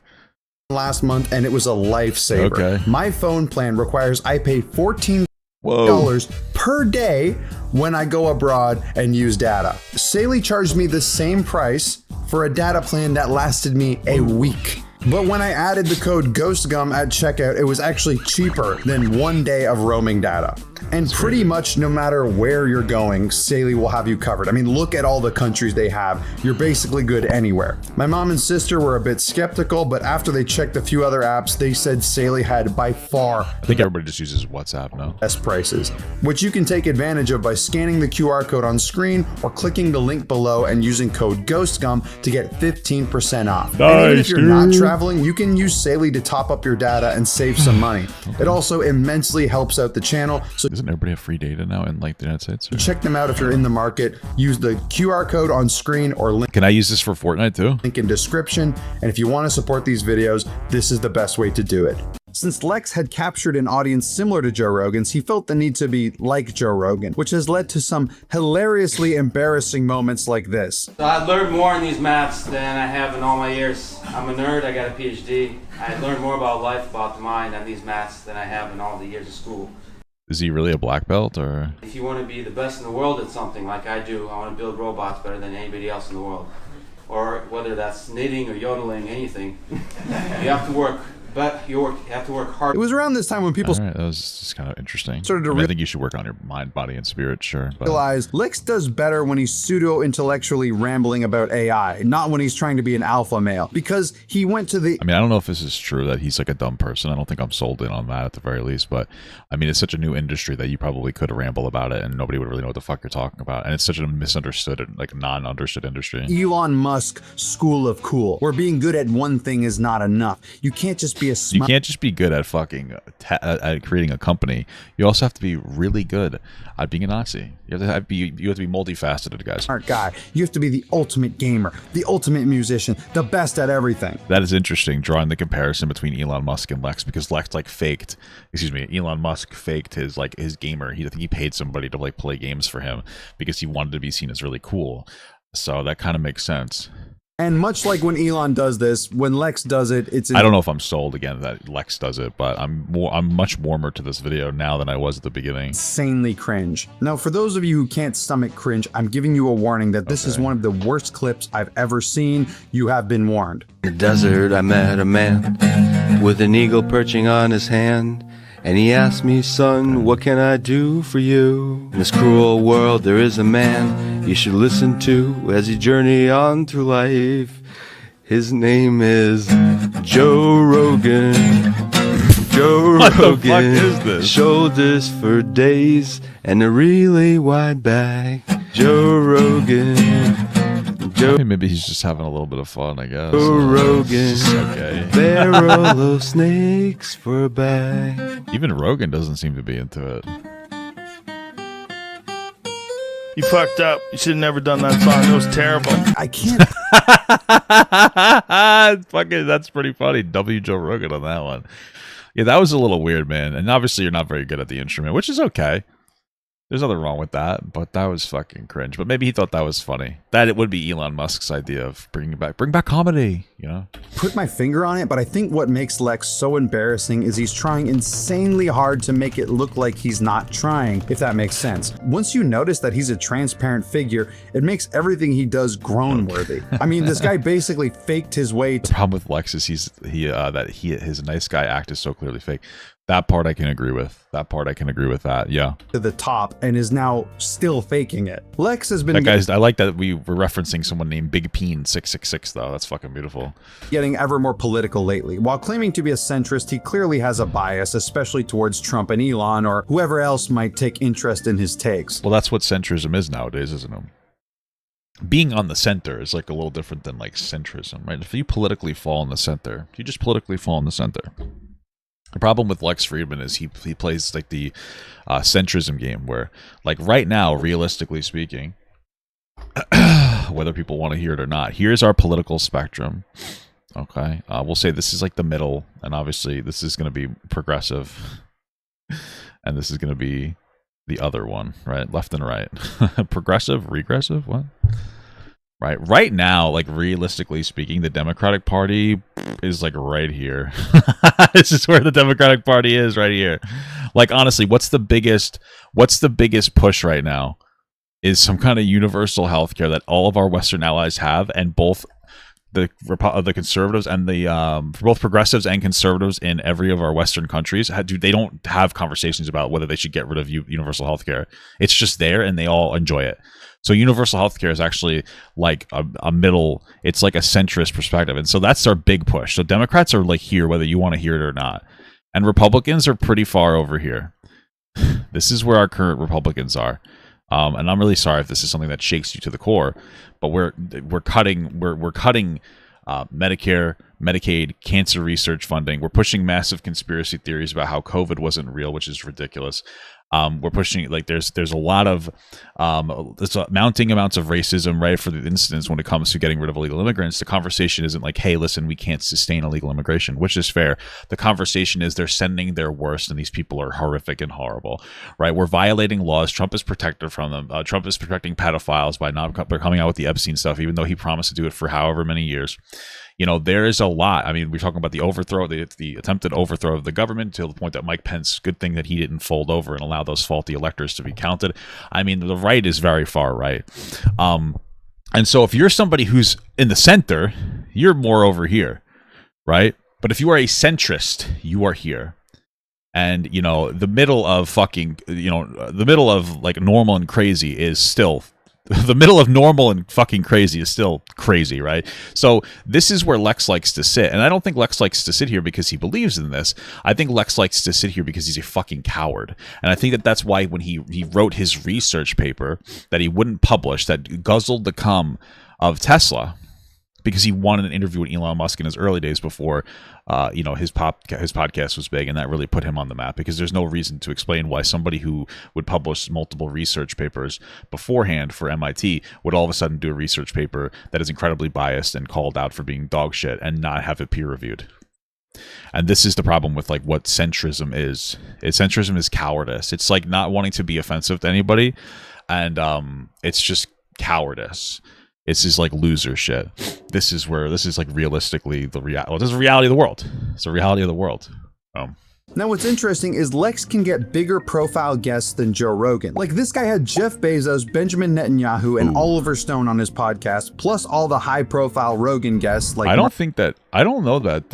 Last month, and it was a lifesaver. Okay. My phone plan requires I pay $14 Whoa. per day when I go abroad and use data. Saley charged me the same price for a data plan that lasted me a week. But when I added the code GHOSTGUM at checkout, it was actually cheaper than 1 day of roaming data. And pretty much no matter where you're going, Saley will have you covered. I mean, look at all the countries they have. You're basically good anywhere. My mom and sister were a bit skeptical, but after they checked a few other apps, they said Saley had by far I think everybody just uses WhatsApp now. best prices, which you can take advantage of by scanning the QR code on screen or clicking the link below and using code GHOSTGUM to get 15% off. And even if you're not traveling, you can use Saley to top up your data and save some money. It also immensely helps out the channel, so Doesn't everybody have free data now in like the United States? Or? check them out if you're in the market. Use the QR code on screen or link Can I use this for Fortnite too? in description. And if you want to support these videos, this is the best way to do it. Since Lex had captured an audience similar to Joe Rogan's, he felt the need to be like Joe Rogan, which has led to some hilariously embarrassing moments like this. So I learned more in these maths than I have in all my years. I'm a nerd, I got a PhD. I learned more about life, about the mind on these maths than I have in all the years of school. Is he really a black belt or? If you want to be the best in the world at something like I do, I want to build robots better than anybody else in the world. Or whether that's knitting or yodeling, anything. You have to work. But you have to work hard. It was around this time when people Alright, that was just kind of interesting. started to I think you should work on your mind, body, and spirit, sure. But realize Lex does better when he's pseudo-intellectually rambling about AI, not when he's trying to be an alpha male. Because he went to the I mean, I don't know if this is true that he's like a dumb person. I don't think I'm sold in on that at the very least. But I mean, it's such a new industry that you probably could ramble about it and nobody would really know what the fuck you're talking about. And it's such a misunderstood, like non-understood industry. Elon Musk school of cool, where being good at one thing is not enough. You can't just be a You smart can't just be good at fucking at creating a company. You also have to be really good at being a Nazi. You have to be multifaceted, guys. guy. You have to be the ultimate gamer, the ultimate musician, the best at everything. That is interesting, drawing the comparison between Elon Musk and Lex, because Lex Elon Musk faked his gamer. I think he paid somebody to like play games for him because he wanted to be seen as really cool. So that kind of makes sense. And much like when Elon does this, when Lex does it, it's I don't know if I'm sold again that Lex does it, but I'm much warmer to this video now than I was at the beginning. insanely cringe. Now, for those of you who can't stomach cringe, I'm giving you a warning that this is one of the worst clips I've ever seen. You have been warned. In the desert, I met a man with an eagle perching on his hand. And he asked me, son, what can I do for you? In this cruel world, there is a man you should listen to as you journey on through life. His name is Joe Rogan. Joe What the Rogan. fuck is this? Shoulders for days and a really wide back. Joe Rogan. Joe Maybe he's just having a little bit of fun, I guess. Rogan. Okay. Barrel of snakes for a bag. Even Rogan doesn't seem to be into it. You fucked up. You should have never done that song. It was terrible. I can't. Fucking, that's pretty funny. W. Joe Rogan on that one. Yeah, that was a little weird, man. And obviously, you're not very good at the instrument, which is okay. There's nothing wrong with that, but that was fucking cringe. But maybe he thought that was funny. That it would be Elon Musk's idea of bring back comedy, you know? Put my finger on it, but I think what makes Lex so embarrassing is he's trying insanely hard to make it look like he's not trying, if that makes sense. Once you notice that he's a transparent figure, it makes everything he does groan-worthy. I mean, this guy basically faked his way The problem with Lex is his nice guy act is so clearly fake. That part I can agree with. Yeah. to the top and is now still faking it. Lex has been That guy's. I like that we were referencing someone named Big Peen 666 though. That's fucking beautiful. getting ever more political lately. While claiming to be a centrist, he clearly has a bias, especially towards Trump and Elon or whoever else might take interest in his takes. Well, that's what centrism is nowadays, isn't it? Being on the center is like a little different than like centrism, right? If you politically fall in the center, you just politically fall in the center. The problem with Lex Fridman is he plays like the centrism game, where like right now, realistically speaking, whether people want to hear it or not, here's our political spectrum. Okay, we'll say this is like the middle, and obviously this is going to be progressive, and this is going to be the other one, right? Left and right. Progressive, regressive, what? Right now, like realistically speaking, the Democratic Party is like right here. This is where the Democratic Party is, right here. Like honestly, what's the biggest push right now is some kind of universal health care that all of our Western allies have, and both the conservatives and the for both progressives and conservatives in every of our Western countries, they don't have conversations about whether they should get rid of universal health care. It's just there, and they all enjoy it. So universal health care is actually like a middle, it's like a centrist perspective. And so that's our big push. So Democrats are like here, whether you want to hear it or not. And Republicans are pretty far over here. This is where our current Republicans are. And I'm really sorry if this is something that shakes you to the core, but we're cutting Medicare, Medicaid, cancer research funding. We're pushing massive conspiracy theories about how COVID wasn't real, which is ridiculous. We're pushing, like, there's a lot of there's mounting amounts of racism, right, for the instance when it comes to getting rid of illegal immigrants. The conversation isn't like, hey, listen, we can't sustain illegal immigration, which is fair. The conversation is they're sending their worst, and these people are horrific and horrible, right? We're violating laws. Trump is protected from them. Trump is protecting pedophiles by not coming out with the Epstein stuff, even though he promised to do it for however many years. You know, there is a lot. I mean, we're talking about the overthrow, the attempted overthrow of the government, to the point that Mike Pence, good thing that he didn't fold over and allow those faulty electors to be counted. I mean, the right is very far right. And so if you're somebody who's in the center, you're more over here, right? But if you are a centrist, you are here. And, you know, the middle of fucking, you know, the middle of like normal and crazy is still the middle of normal and fucking crazy is still crazy, right? So this is where Lex likes to sit. And I don't think Lex likes to sit here because he believes in this. I think Lex likes to sit here because he's a fucking coward. And I think that that's why when he wrote his research paper that he wouldn't publish, that guzzled the cum of Tesla, because he wanted an interview with Elon Musk in his early days before, you know, his podcast was big, and that really put him on the map, because there's no reason to explain why somebody who would publish multiple research papers beforehand for MIT would all of a sudden do a research paper that is incredibly biased and called out for being dog shit and not have it peer reviewed. And this is the problem with like what centrism is. Centrism is cowardice. It's like not wanting to be offensive to anybody, and it's just cowardice. It's just like loser shit. This is like realistically the reality. Well, this is the reality of the world. It's the reality of the world. Now what's interesting is Lex can get bigger profile guests than Joe Rogan. Like this guy had Jeff Bezos, Benjamin Netanyahu, and Oliver Stone on his podcast, plus all the high profile Rogan guests. Like I don't know that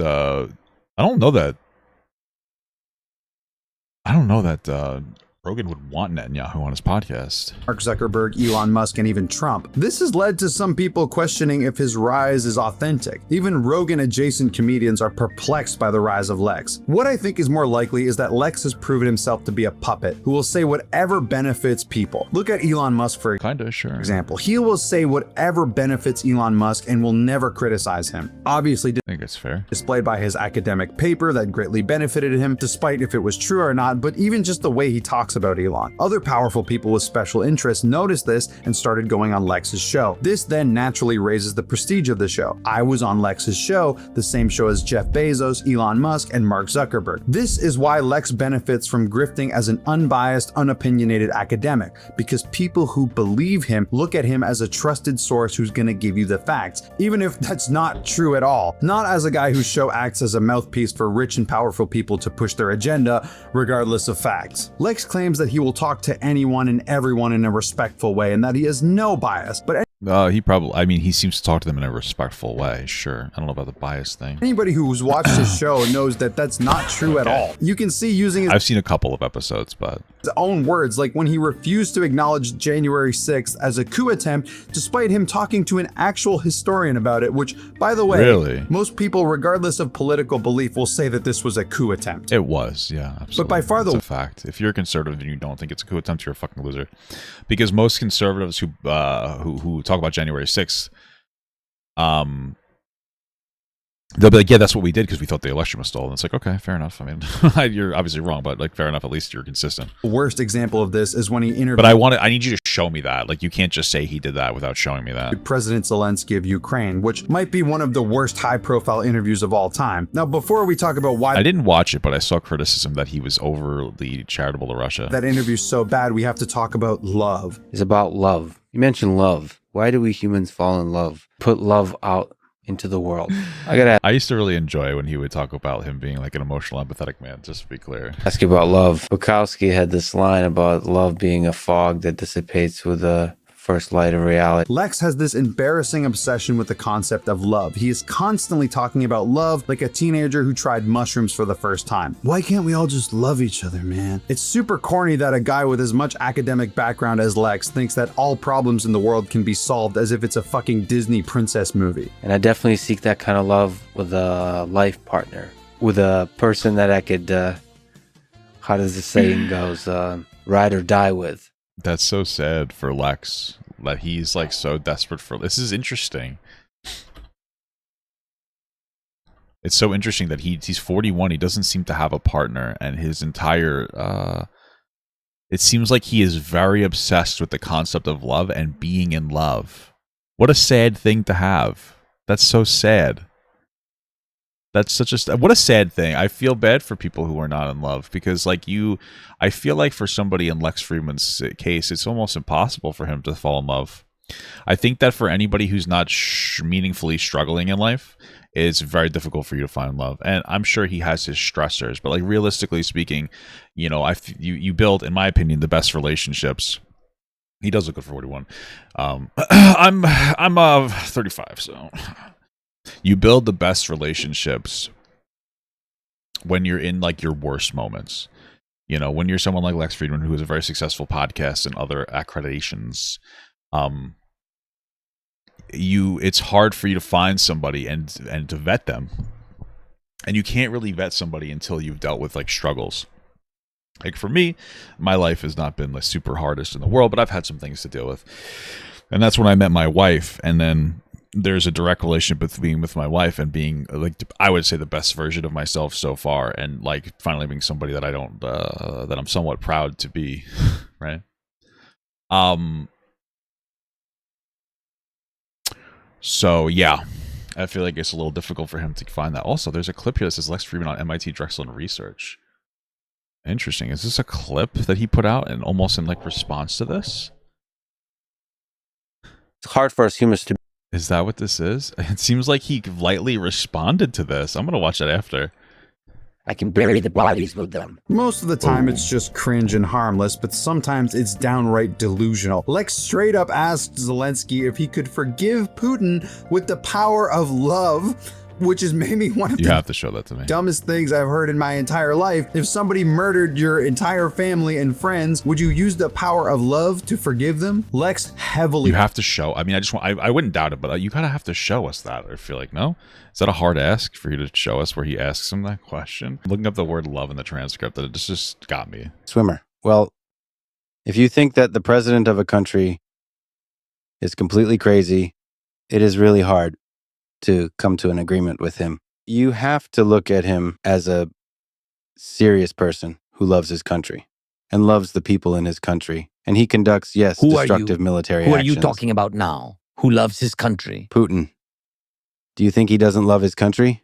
Rogan would want Netanyahu on his podcast. Mark Zuckerberg, Elon Musk, and even Trump. This has led to some people questioning if his rise is authentic. Even Rogan-adjacent comedians are perplexed by the rise of Lex. What I think is more likely is that Lex has proven himself to be a puppet who will say whatever benefits people. Look at Elon Musk for example. He will say whatever benefits Elon Musk and will never criticize him. Obviously, I think it's fair. Displayed by his academic paper that greatly benefited him, despite if it was true or not, but even just the way he talks about Elon. Other powerful people with special interests noticed this and started going on Lex's show. This then naturally raises the prestige of the show. I was on Lex's show, the same show as Jeff Bezos, Elon Musk, and Mark Zuckerberg. This is why Lex benefits from grifting as an unbiased, unopinionated academic, because people who believe him look at him as a trusted source who's going to give you the facts, even if that's not true at all. Not as a guy whose show acts as a mouthpiece for rich and powerful people to push their agenda, regardless of facts. Lex claims that he will talk to anyone and everyone in a respectful way and that he has no bias, but he seems to talk to them in a respectful way, sure. I don't know about the bias thing. Anybody who's watched his show knows that that's not true at all. You can see using I've seen a couple of episodes, but his own words, like when he refused to acknowledge January 6th as a coup attempt, despite him talking to an actual historian about it, which, by the way, really? Most people, regardless of political belief, will say that this was a coup attempt. It was, yeah, absolutely. But by far That's a fact. If you're a conservative and you don't think it's a coup attempt, you're a fucking loser. Because most conservatives who talk about January 6th, they'll be like, yeah, that's what we did because we thought the election was stolen. It's like, okay, fair enough. I mean, you're obviously wrong, but like, fair enough. At least you're consistent. The worst example of this is when he interviewed. But I need you to show me that. Like, you can't just say he did that without showing me that. President Zelensky of Ukraine, which might be one of the worst high-profile interviews of all time. Now, before we talk about why I didn't watch it, but I saw criticism that he was overly charitable to Russia. that interview's so bad, we have to talk about love. It's about love. You mentioned love. Why do we humans fall in love? Put love out into the world. I used to really enjoy when he would talk about him being like an emotional, empathetic man, just to be clear. Ask you about love. Bukowski had this line about love being a fog that dissipates with the first light of reality. Lex has this embarrassing obsession with the concept of love. He is constantly talking about love like a teenager who tried mushrooms for the first time. Why can't we all just love each other, man? It's super corny that a guy with as much academic background as Lex thinks that all problems in the world can be solved as if it's a fucking Disney princess movie. And I definitely seek that kind of love with a life partner, with a person that I could, how does the saying goes, ride or die with. That's so sad for Lex that he's like so desperate for this. Is interesting. It's so interesting that he's 41. He doesn't seem to have a partner, and his entire it seems like he is very obsessed with the concept of love and being in love. What a sad thing to have. That's so sad. That's such a what a sad thing. I feel bad for people who are not in love because, like I feel like for somebody in Lex Fridman's case, it's almost impossible for him to fall in love. I think that for anybody who's not meaningfully struggling in life, it's very difficult for you to find love. And I'm sure he has his stressors, but like realistically speaking, you know, you build, in my opinion, the best relationships. He does look good for 41. I'm 35, so. You build the best relationships when you're in like your worst moments. You know, when you're someone like Lex Fridman, who has a very successful podcast and other accreditations, it's hard for you to find somebody and to vet them. And you can't really vet somebody until you've dealt with like struggles. Like for me, my life has not been the super hardest in the world, but I've had some things to deal with. And that's when I met my wife, and then there's a direct relationship with being with my wife and being like, I would say, the best version of myself so far, and like finally being somebody that I don't that I'm somewhat proud to be, right? So yeah, I feel like it's a little difficult for him to find that. Also, there's a clip here that says Lex Fridman on MIT Drexel and Research. Interesting. Is this a clip that he put out and almost in like response to this? It's hard for us humans to. Is that what this is? It seems like he lightly responded to this. I'm going to watch that after. I can bury the bodies with them. Most of the time it's just cringe and harmless, but sometimes it's downright delusional. Lex straight up asked Zelensky if he could forgive Putin with the power of love, which is maybe one of you have to show that to me. Dumbest things I've heard in my entire life. If somebody murdered your entire family and friends, would you use the power of love to forgive them? Lex heavily. You have to show. I mean, I wouldn't doubt it, but you kind of have to show us that. I feel like, no? Is that a hard ask for you to show us where he asks him that question? Looking up the word love in the transcript, that it just got me. Swimmer. Well, if you think that the president of a country is completely crazy, it is really hard to come to an agreement with him. You have to look at him as a serious person who loves his country and loves the people in his country. And he conducts, destructive military actions. Who are you talking about now? Who loves his country? Putin. Do you think he doesn't love his country?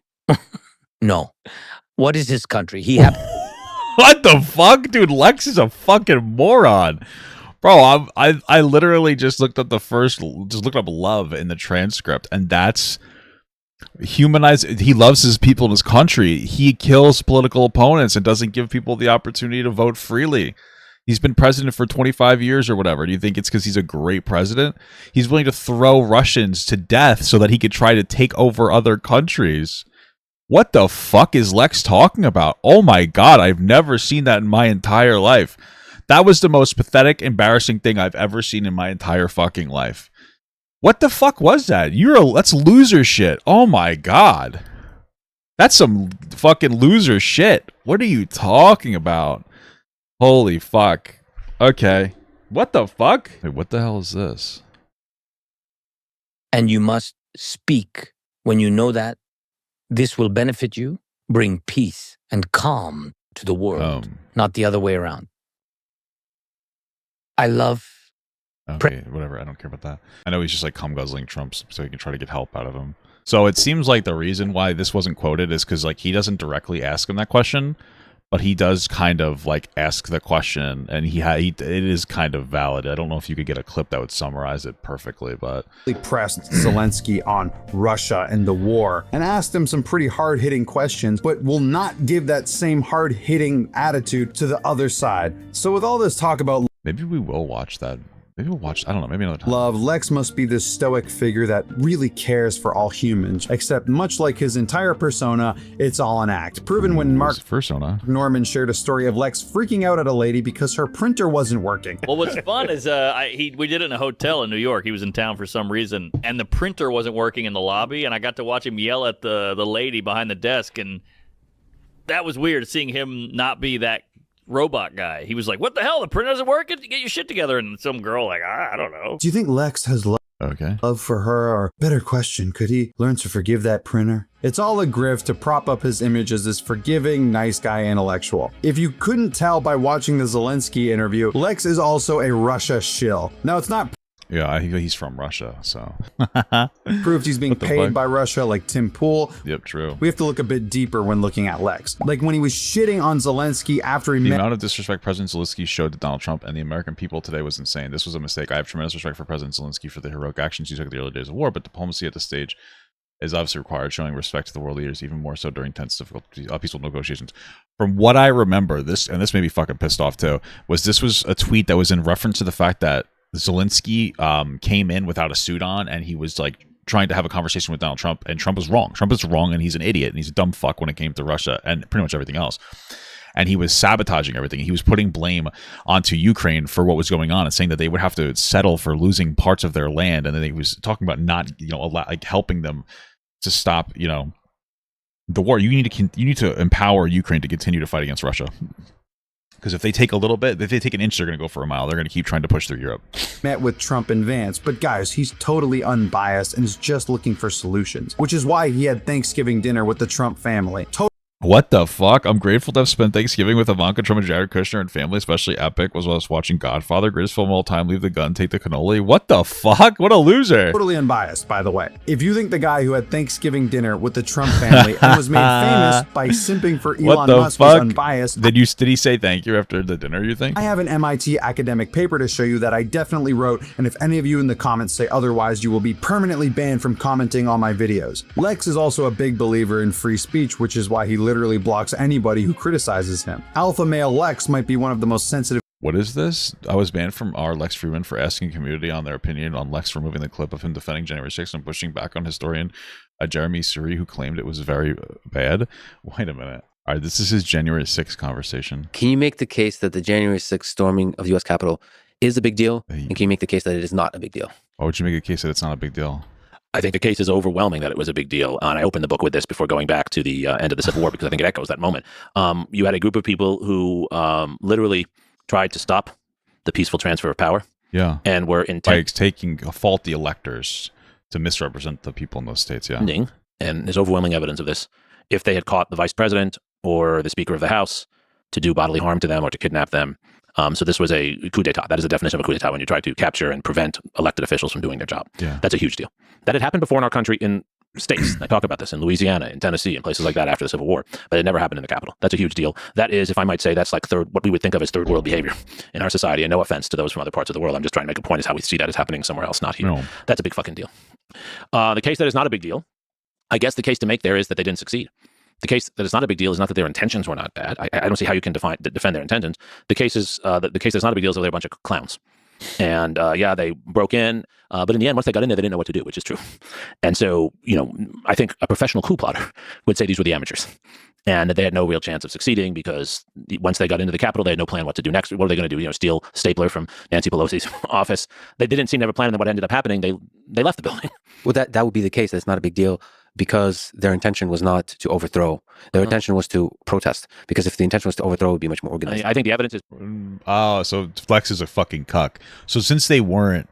No. What is his country? What the fuck? Dude, Lex is a fucking moron. Bro, I literally just looked up love in the transcript, and that's humanized. He loves his people in his country. He kills political opponents and doesn't give people the opportunity to vote freely. He's been president for 25 years or whatever. Do you think it's because he's a great president? He's willing to throw Russians to death so that he could try to take over other countries. What the fuck is Lex talking about? Oh my god, I've never seen that in my entire life. That was the most pathetic, embarrassing thing I've ever seen in my entire fucking life. What the fuck was that? That's loser shit. Oh my god. That's some fucking loser shit. What are you talking about? Holy fuck. Okay. What the fuck? Wait, what the hell is this? And you must speak when you know that This will benefit you, bring peace and calm to the world, not the other way around. I love... Okay, whatever. I don't care about that. I know he's just like cum guzzling Trump so he can try to get help out of him. So it seems like the reason why this wasn't quoted is because like he doesn't directly ask him that question, but he does kind of like ask the question, and it is kind of valid. I don't know if you could get a clip that would summarize it perfectly, but he pressed Zelensky on Russia and the war and asked him some pretty hard-hitting questions, but will not give that same hard-hitting attitude to the other side. So with all this talk about maybe we will watch that. Maybe we'll watch, I don't know, maybe another time. Love, Lex must be this stoic figure that really cares for all humans, except much like his entire persona, it's all an act. Proven when Mark Norman shared a story of Lex freaking out at a lady because her printer wasn't working. Well, what's fun is we did it in a hotel in New York. He was in town for some reason, and the printer wasn't working in the lobby, and I got to watch him yell at the lady behind the desk, and that was weird, seeing him not be that robot guy. He was like, what the hell? The printer doesn't work? Get your shit together. And some girl like, I don't know. Do you think Lex has love for her? Or better question, could he learn to forgive that printer? It's all a grift to prop up his image as this forgiving, nice guy intellectual. If you couldn't tell by watching the Zelensky interview, Lex is also a Russia shill. Now, it's not yeah, he's from Russia, so proved he's being paid by Russia like Tim Pool. Yep, true. We have to look a bit deeper when looking at Lex. Like when he was shitting on Zelensky after he met... The amount of disrespect President Zelensky showed to Donald Trump and the American people today was insane. This was a mistake. I have tremendous respect for President Zelensky for the heroic actions he took at the early days of war, but diplomacy at this stage is obviously required, showing respect to the world leaders even more so during tense, difficult, peaceful negotiations. From what I remember, this made me fucking pissed off too, was a tweet that was in reference to the fact that Zelensky came in without a suit on, and he was like trying to have a conversation with Donald Trump, and Trump was wrong. Trump is wrong, and he's an idiot, and he's a dumb fuck when it came to Russia and pretty much everything else. And he was sabotaging everything. He was putting blame onto Ukraine for what was going on and saying that they would have to settle for losing parts of their land. And then he was talking about not, like helping them to stop, the war. You need to empower Ukraine to continue to fight against Russia. Because if they take a little bit, if they take an inch, they're going to go for a mile. They're going to keep trying to push through Europe. Met with Trump and Vance, but guys, he's totally unbiased and is just looking for solutions, which is why he had Thanksgiving dinner with the Trump family. What the fuck? I'm grateful to have spent Thanksgiving with Ivanka Trump and Jared Kushner and family, especially epic, was while I was watching Godfather, greatest film of all time, leave the gun, take the cannoli. What the fuck? What a loser. Totally unbiased, by the way. If you think the guy who had Thanksgiving dinner with the Trump family and was made famous by simping for Elon Musk was unbiased. Did he say thank you after the dinner, you think? I have an MIT academic paper to show you that I definitely wrote, and if any of you in the comments say otherwise, you will be permanently banned from commenting on my videos. Lex is also a big believer in free speech, which is why he literally blocks anybody who criticizes him. Alpha male Lex might be one of the most sensitive. What is this? I was banned from our Lex Fridman for asking community on their opinion on Lex removing the clip of him defending January 6th and pushing back on historian Jeremy Suri, who claimed it was very bad. Wait a minute. All right, this is his January 6th conversation. Can you make the case that the January 6th storming of the U.S. Capitol is a big deal? And can you make the case that it is not a big deal? Why would you make a case that it's not a big deal? I think the case is overwhelming that it was a big deal. And I opened the book with this before going back to the end of the Civil War because I think it echoes that moment. You had a group of people who literally tried to stop the peaceful transfer of power. Yeah. And were by taking faulty electors to misrepresent the people in those states. Yeah. And there's overwhelming evidence of this. If they had caught the vice president or the speaker of the House to do bodily harm to them or to kidnap them. So this was a coup d'etat. That is the definition of a coup d'etat, when you try to capture and prevent elected officials from doing their job. Yeah. That's a huge deal. That had happened before in our country in states. I talk about this in Louisiana, in Tennessee, and places like that after the Civil War. But it never happened in the Capitol. That's a huge deal. That is, if I might say, that's like what we would think of as third world behavior in our society. And no offense to those from other parts of the world. I'm just trying to make a point as how we see that as happening somewhere else, not here. No. That's a big fucking deal. The case that is not a big deal, I guess the case to make there is that they didn't succeed. The case that is not a big deal is not that their intentions were not bad. I don't see how you can defend their intentions. The case is the case that's not a big deal is that they're a bunch of clowns. And yeah, they broke in, but in the end, once they got in there, they didn't know what to do, which is true. And so, I think a professional coup plotter would say these were the amateurs, and that they had no real chance of succeeding because once they got into the Capitol, they had no plan what to do next. What are they going to do? Steal stapler from Nancy Pelosi's office? They didn't seem to have a plan, and then what ended up happening, they left the building. Well, that would be the case. That's not a big deal because their intention was not to overthrow. Their intention was to protest. Because if the intention was to overthrow, it would be much more organized. I think the evidence is... Oh, so Flex is a fucking cuck. So since they weren't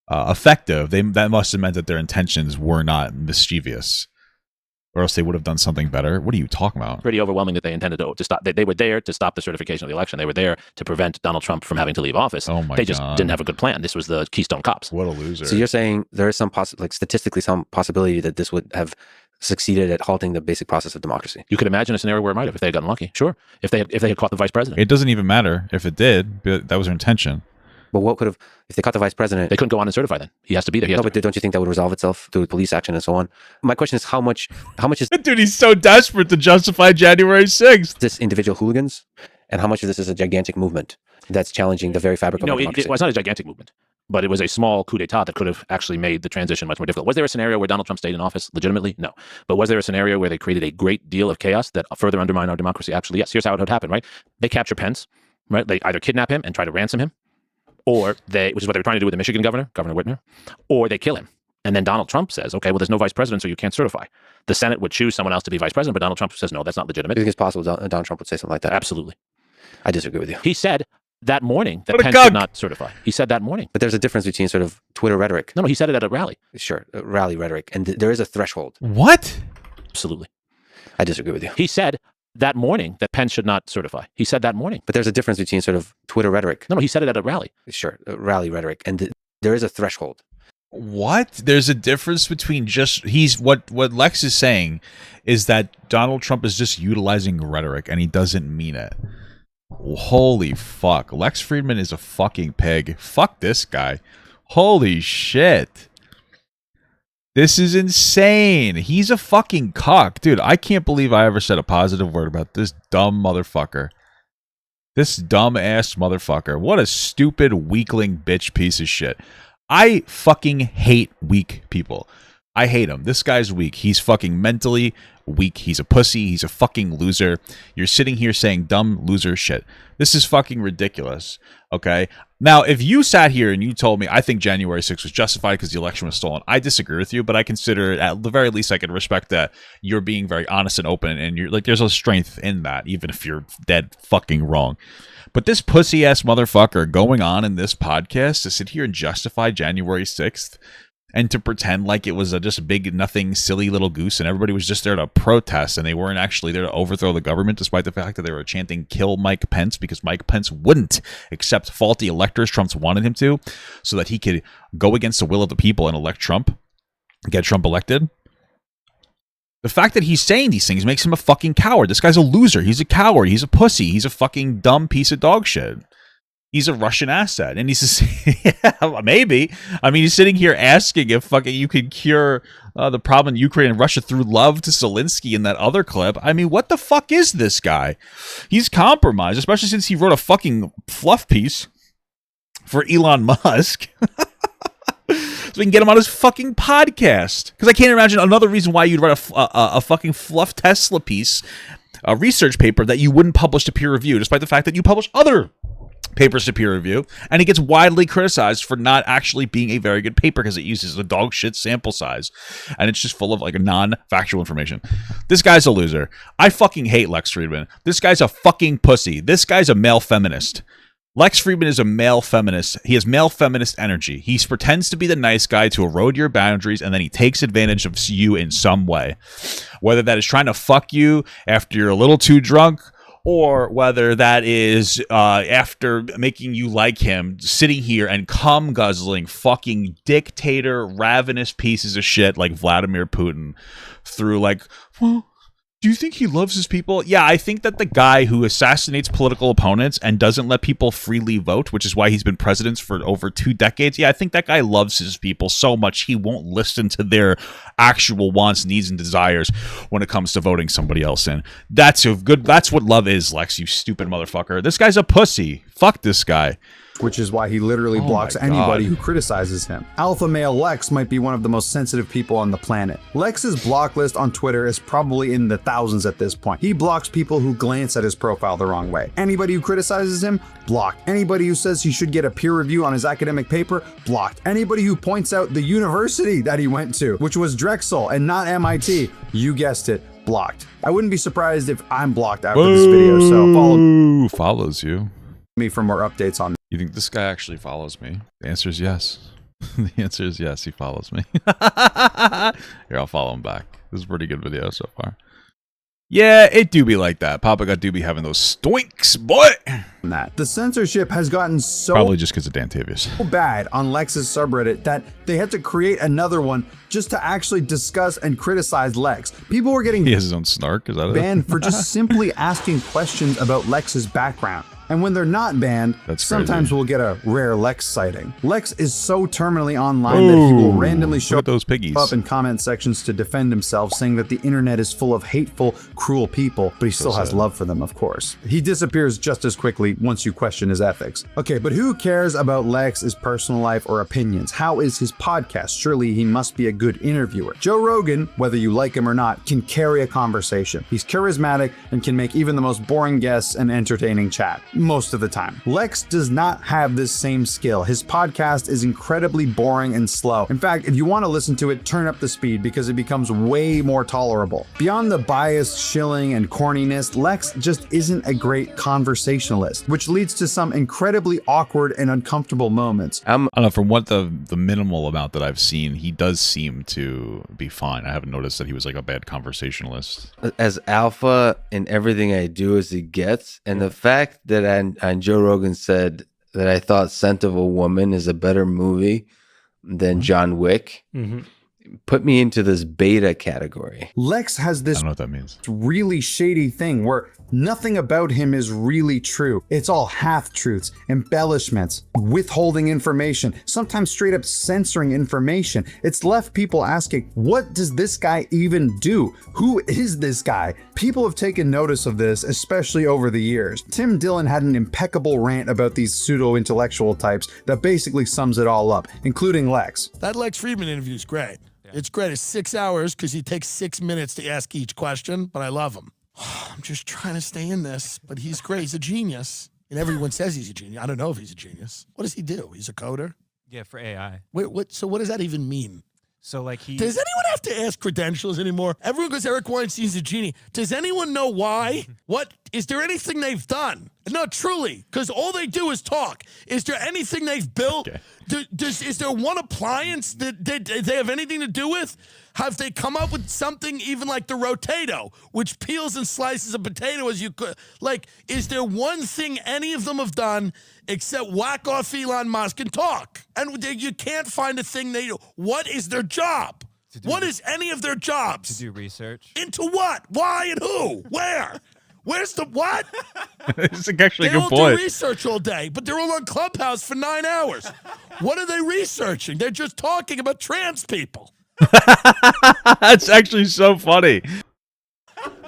effective, that must have meant that their intentions were not mischievous. or else they would have done something better. What are you talking about? Pretty overwhelming that they intended to stop. They were there to stop the certification of the election. They were there to prevent Donald Trump from having to leave office. Oh my They just God. didn't have a good plan. This was the Keystone Cops. What a loser. So you're saying there is some statistically some possibility that this would have succeeded at halting the basic process of democracy. You could imagine a scenario where it might have if they had gotten lucky. Sure, if they had caught the vice president. It doesn't even matter if it did, but that was their intention. But what could have, if they caught the vice president? They couldn't go on and certify then. He has to be there. No, but don't you think that would resolve itself through police action and so on? My question is how much is Dude, he's so desperate to justify January 6th. this individual hooligans, and how much of this is a gigantic movement that's challenging the very fabric of our democracy? Well, it's not a gigantic movement, but it was a small coup d'etat that could have actually made the transition much more difficult. Was there a scenario where Donald Trump stayed in office legitimately? No. But was there a scenario where they created a great deal of chaos that further undermined our democracy? Absolutely, yes. Here's how it would happen, right? They capture Pence, right? They either kidnap him and try to ransom him, or which is what they were trying to do with the Michigan governor, Governor Whitmer, or they kill him. And then Donald Trump says, okay, well, there's no vice president, so you can't certify. The Senate would choose someone else to be vice president, but Donald Trump says, no, that's not legitimate. Do you think it's possible Donald Trump would say something like that? Absolutely. I disagree with you. He said that morning that What a Pence gug. should not certify. He said that morning. But there's a difference between sort of Twitter rhetoric. No, he said it at a rally. Sure, rally rhetoric. And there is a threshold. What? Absolutely. I disagree with you. He said that morning that Pence should not certify. He said that morning. But there's a difference between sort of Twitter rhetoric. No, he said it at a rally. Sure, rally rhetoric. And there is a threshold. What? There's a difference between just what Lex is saying is that Donald Trump is just utilizing rhetoric and he doesn't mean it. Holy fuck. Lex Fridman is a fucking pig. Fuck this guy. Holy shit. This is insane. He's a fucking cock. Dude, I can't believe I ever said a positive word about this dumb motherfucker. This dumb ass motherfucker. What a stupid weakling bitch piece of shit. I fucking hate weak people. I hate him. This guy's weak. He's fucking mentally weak. He's a pussy. He's a fucking loser. You're sitting here saying dumb loser shit. This is fucking ridiculous. Okay? Now, if you sat here and you told me, I think January 6th was justified because the election was stolen, I disagree with you, but I consider it, at the very least, I can respect that you're being very honest and open, and you're like, there's a strength in that, even if you're dead fucking wrong. But this pussy ass motherfucker going on in this podcast to sit here and justify January 6th and to pretend like it was just a big nothing silly little goose and everybody was just there to protest and they weren't actually there to overthrow the government, despite the fact that they were chanting kill Mike Pence because Mike Pence wouldn't accept faulty electors Trump wanted him to, so that he could go against the will of the people and elect Trump, get Trump elected. The fact that he's saying these things makes him a fucking coward. This guy's a loser. He's a coward. He's a pussy. He's a fucking dumb piece of dog shit. He's a Russian asset. And he's just, yeah, maybe. I mean, he's sitting here asking if fucking you could cure the problem in Ukraine and Russia through love to Zelensky in that other clip. I mean, what the fuck is this guy? He's compromised, especially since he wrote a fucking fluff piece for Elon Musk. So we can get him on his fucking podcast. Because I can't imagine another reason why you'd write a fucking fluff Tesla piece, a research paper that you wouldn't publish to peer review, despite the fact that you publish other papers to peer review, and it gets widely criticized for not actually being a very good paper because it uses a dog shit sample size, and it's just full of like non-factual information. This guy's a loser. I fucking hate Lex Fridman. This guy's a fucking pussy. This guy's a male feminist. Lex Fridman is a male feminist. He has male feminist energy. He pretends to be the nice guy to erode your boundaries, and then he takes advantage of you in some way. Whether that is trying to fuck you after you're a little too drunk, or whether that is after making you like him, sitting here and cum guzzling fucking dictator, ravenous pieces of shit like Vladimir Putin through like, well, do you think he loves his people? Yeah, I think that the guy who assassinates political opponents and doesn't let people freely vote, which is why he's been president for over 2 decades, yeah, I think that guy loves his people so much he won't listen to their actual wants, needs, and desires when it comes to voting somebody else in. That's what love is, Lex, you stupid motherfucker. This guy's a pussy. Fuck this guy. Which is why he literally blocks anybody who criticizes him. Alpha male Lex might be one of the most sensitive people on the planet. Lex's block list on Twitter is probably in the thousands at this point. He blocks people who glance at his profile the wrong way. Anybody who criticizes him, blocked. Anybody who says he should get a peer review on his academic paper, blocked. Anybody who points out the university that he went to, which was Drexel and not MIT, you guessed it, blocked. I wouldn't be surprised if I'm blocked after this video, so follows you. Me for more updates on. You think this guy actually follows me? The answer is yes. The answer is yes, he follows me. Here, I'll follow him back. This is a pretty good video so far. Yeah, it do be like that. Papa got do be having those stoinks, boy. The censorship has gotten so Probably just because of Dan Tavius. bad on Lex's subreddit that they had to create another one just to actually discuss and criticize Lex. People were getting He has his own snark, is that it? banned for just simply asking questions about Lex's background. And when they're not banned, sometimes we'll get a rare Lex sighting. Lex is so terminally online that he will randomly show those piggies up in comment sections to defend himself, saying that the internet is full of hateful, cruel people, but he still has love for them, of course. He disappears just as quickly once you question his ethics. Okay, but who cares about Lex's personal life or opinions? How is his podcast? Surely he must be a good interviewer. Joe Rogan, whether you like him or not, can carry a conversation. He's charismatic and can make even the most boring guests an entertaining chat. Most of the time. Lex does not have this same skill. His podcast is incredibly boring and slow. In fact, if you want to listen to it, turn up the speed because it becomes way more tolerable. Beyond the bias, shilling, and corniness, Lex just isn't a great conversationalist, which leads to some incredibly awkward and uncomfortable moments. I don't know, from what the minimal amount that I've seen, he does seem to be fine. I haven't noticed that he was like a bad conversationalist. As alpha in everything I do as he gets, and the fact that and Joe Rogan said that I thought Scent of a Woman is a better movie than John Wick. Put me into this beta category. Lex has this I don't know what that means. really shady thing where nothing about him is really true. It's all half-truths, embellishments, withholding information, sometimes straight up censoring information. It's left people asking, what does this guy even do? Who is this guy? People have taken notice of this, especially over the years. Tim Dillon had an impeccable rant about these pseudo-intellectual types that basically sums it all up, including Lex. That Lex Fridman interview is great. It's great. It's 6 hours because he takes 6 minutes to ask each question, but I love him. I'm just trying to stay in this, but he's great. He's a genius. And everyone says he's a genius. I don't know if he's a genius. What does he do? He's a coder? Yeah, for AI. Wait, so what does that even mean? So like he Does anyone have to ask credentials anymore? Everyone goes, Eric Weinstein's a genie. Does anyone know why? What is there anything they've done? No, truly, because all they do is talk. Is there anything they've built? Okay. Is there one appliance that they have anything to do with? Have they come up with something even like the Rotato, which peels and slices a potato as you could? Like, is there one thing any of them have done except whack off Elon Musk and talk? And you can't find a thing they do. What is their job? What is any of their jobs? to do research. Into what? Why and who? Where? Where's the what? It's actually a They good all point. do research all day, but they're all on Clubhouse for 9 hours. What are they researching? They're just talking about trans people. That's actually so funny.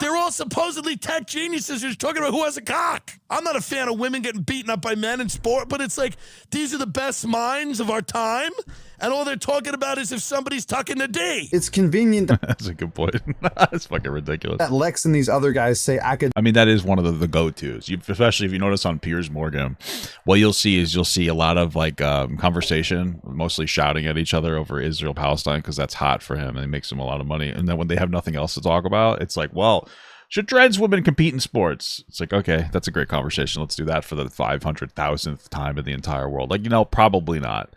They're all supposedly tech geniuses who's talking about who has a cock. I'm not a fan of women getting beaten up by men in sport, but it's like, these are the best minds of our time, and all they're talking about is if somebody's tucking the D. It's convenient that That's a good point. That's fucking ridiculous. Lex and these other guys say I mean, that is one of the go-tos. Especially if you notice on Piers Morgan, what you'll see a lot of like conversation, mostly shouting at each other over Israel Palestine because that's hot for him and it makes him a lot of money. And then when they have nothing else to talk about, it's like, well, should trans women compete in sports? It's like, okay, that's a great conversation. Let's do that for the 500,000th time in the entire world. Like, probably not.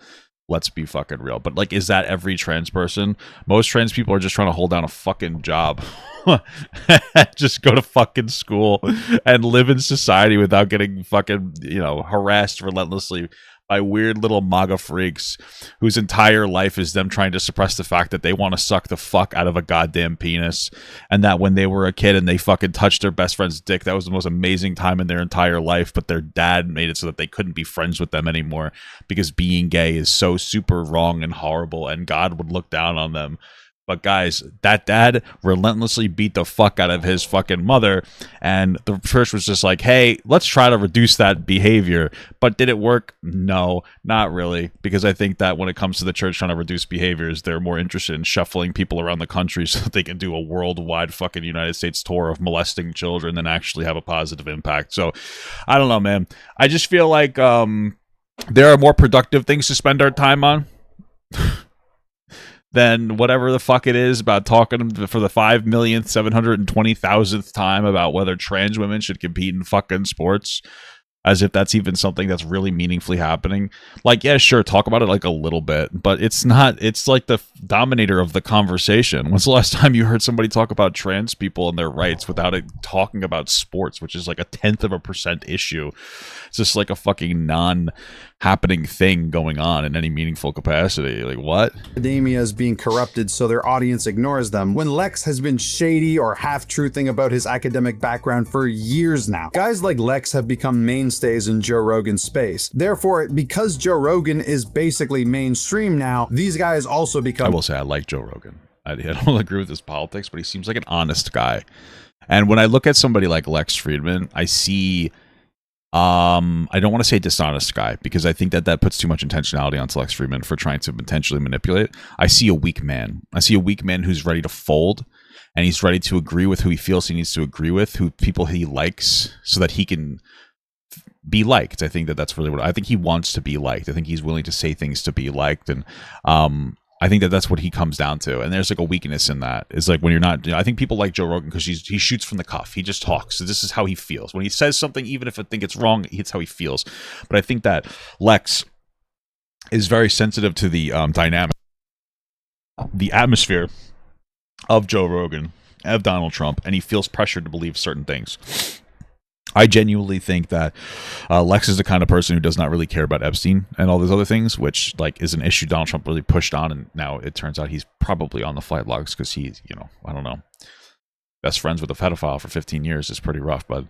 Let's be fucking real. But like, is that every trans person? Most trans people are just trying to hold down a fucking job. Just go to fucking school and live in society without getting fucking, harassed relentlessly by weird little MAGA freaks whose entire life is them trying to suppress the fact that they want to suck the fuck out of a goddamn penis, and that when they were a kid and they fucking touched their best friend's dick, that was the most amazing time in their entire life, but their dad made it so that they couldn't be friends with them anymore because being gay is so super wrong and horrible and God would look down on them. But guys, that dad relentlessly beat the fuck out of his fucking mother, and the church was just like, hey, let's try to reduce that behavior. But did it work? No, not really, because I think that when it comes to the church trying to reduce behaviors, they're more interested in shuffling people around the country so that they can do a worldwide fucking United States tour of molesting children than actually have a positive impact. So, I don't know, man. I just feel like there are more productive things to spend our time on than whatever the fuck it is about talking for the 5,720,000th time about whether trans women should compete in fucking sports. as if that's even something that's really meaningfully happening. Like, yeah, sure, talk about it like a little bit, but it's not, it's like the dominator of the conversation. When's the last time you heard somebody talk about trans people and their rights without it talking about sports, which is like 0.1% issue? It's just like a fucking non-happening thing going on in any meaningful capacity. Like, what? Academia is being corrupted so their audience ignores them, when Lex has been shady or half-truthing about his academic background for years now. Guys like Lex have become mainstays in Joe Rogan's space. Therefore, because Joe Rogan is basically mainstream now, these guys also become... I will say I like Joe Rogan. I don't agree with his politics, but he seems like an honest guy. And when I look at somebody like Lex Fridman, I see... I don't want to say dishonest guy, because I think that puts too much intentionality onto Lex Fridman for trying to potentially manipulate. I see a weak man. I see a weak man who's ready to fold, and he's ready to agree with who he feels he needs to agree with, who people he likes, so that he can be liked. I think that's really what I think. He wants to be liked. I think he's willing to say things to be liked, and I think that's what he comes down to. And there's like a weakness in that. It's like when you're not, I think people like Joe Rogan because he shoots from the cuff. He just talks. So this is how he feels. When he says something, even if I think it's wrong, it's how he feels. But I think that Lex is very sensitive to the dynamic, the atmosphere of Joe Rogan, of Donald Trump, and he feels pressured to believe certain things. I genuinely think that Lex is the kind of person who does not really care about Epstein and all those other things, which like is an issue Donald Trump really pushed on, and now it turns out he's probably on the flight logs because he's, I don't know, best friends with a pedophile for 15 years is pretty rough, but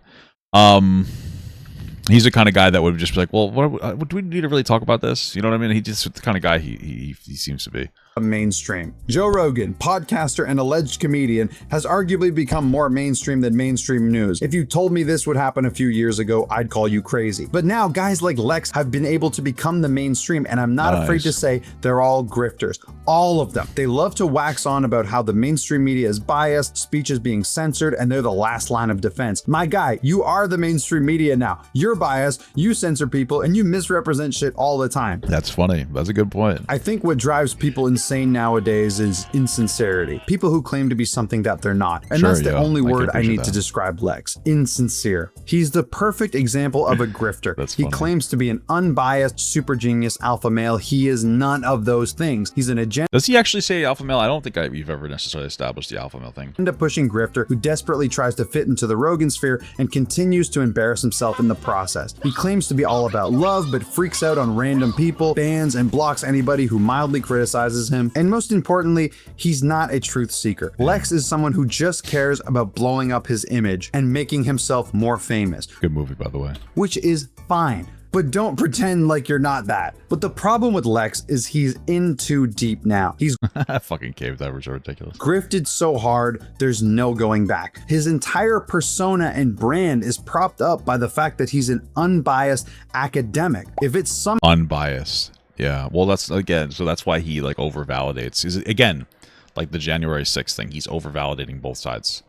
he's the kind of guy that would just be like, well, do we need to really talk about this? You know what I mean? He's just the kind of guy he seems to be. Mainstream. Joe Rogan, podcaster and alleged comedian, has arguably become more mainstream than mainstream news. If you told me this would happen a few years ago, I'd call you crazy. But now guys like Lex have been able to become the mainstream, and I'm not afraid to say they're all grifters. All of them. They love to wax on about how the mainstream media is biased, speech is being censored, and they're the last line of defense. My guy, you are the mainstream media now. You're biased, you censor people, and you misrepresent shit all the time. That's funny. That's a good point. I think what drives people insane nowadays is insincerity. People who claim to be something that they're not. And that's the only word I need to describe Lex. Insincere. He's the perfect example of a grifter. He claims to be an unbiased super genius alpha male. He is none of those things. He's an agenda. Does he actually say alpha male? I don't think we've ever necessarily established the alpha male thing. Pushing grifter who desperately tries to fit into the Rogan sphere and continues to embarrass himself in the process. He claims to be all about love, but freaks out on random people, bans, and blocks anybody who mildly criticizes him. And most importantly, he's not a truth seeker. Lex is someone who just cares about blowing up his image and making himself more famous. Good movie, by the way. Which is fine. But don't pretend like you're not that. But the problem with Lex is he's in too deep now. He's fucking cave divers are ridiculous. Grifted so hard, there's no going back. His entire persona and brand is propped up by the fact that he's an unbiased academic. If it's some unbiased. Yeah, well, that's again, so that's why he like over validates. Is again, like the January 6th thing, he's over validating both sides.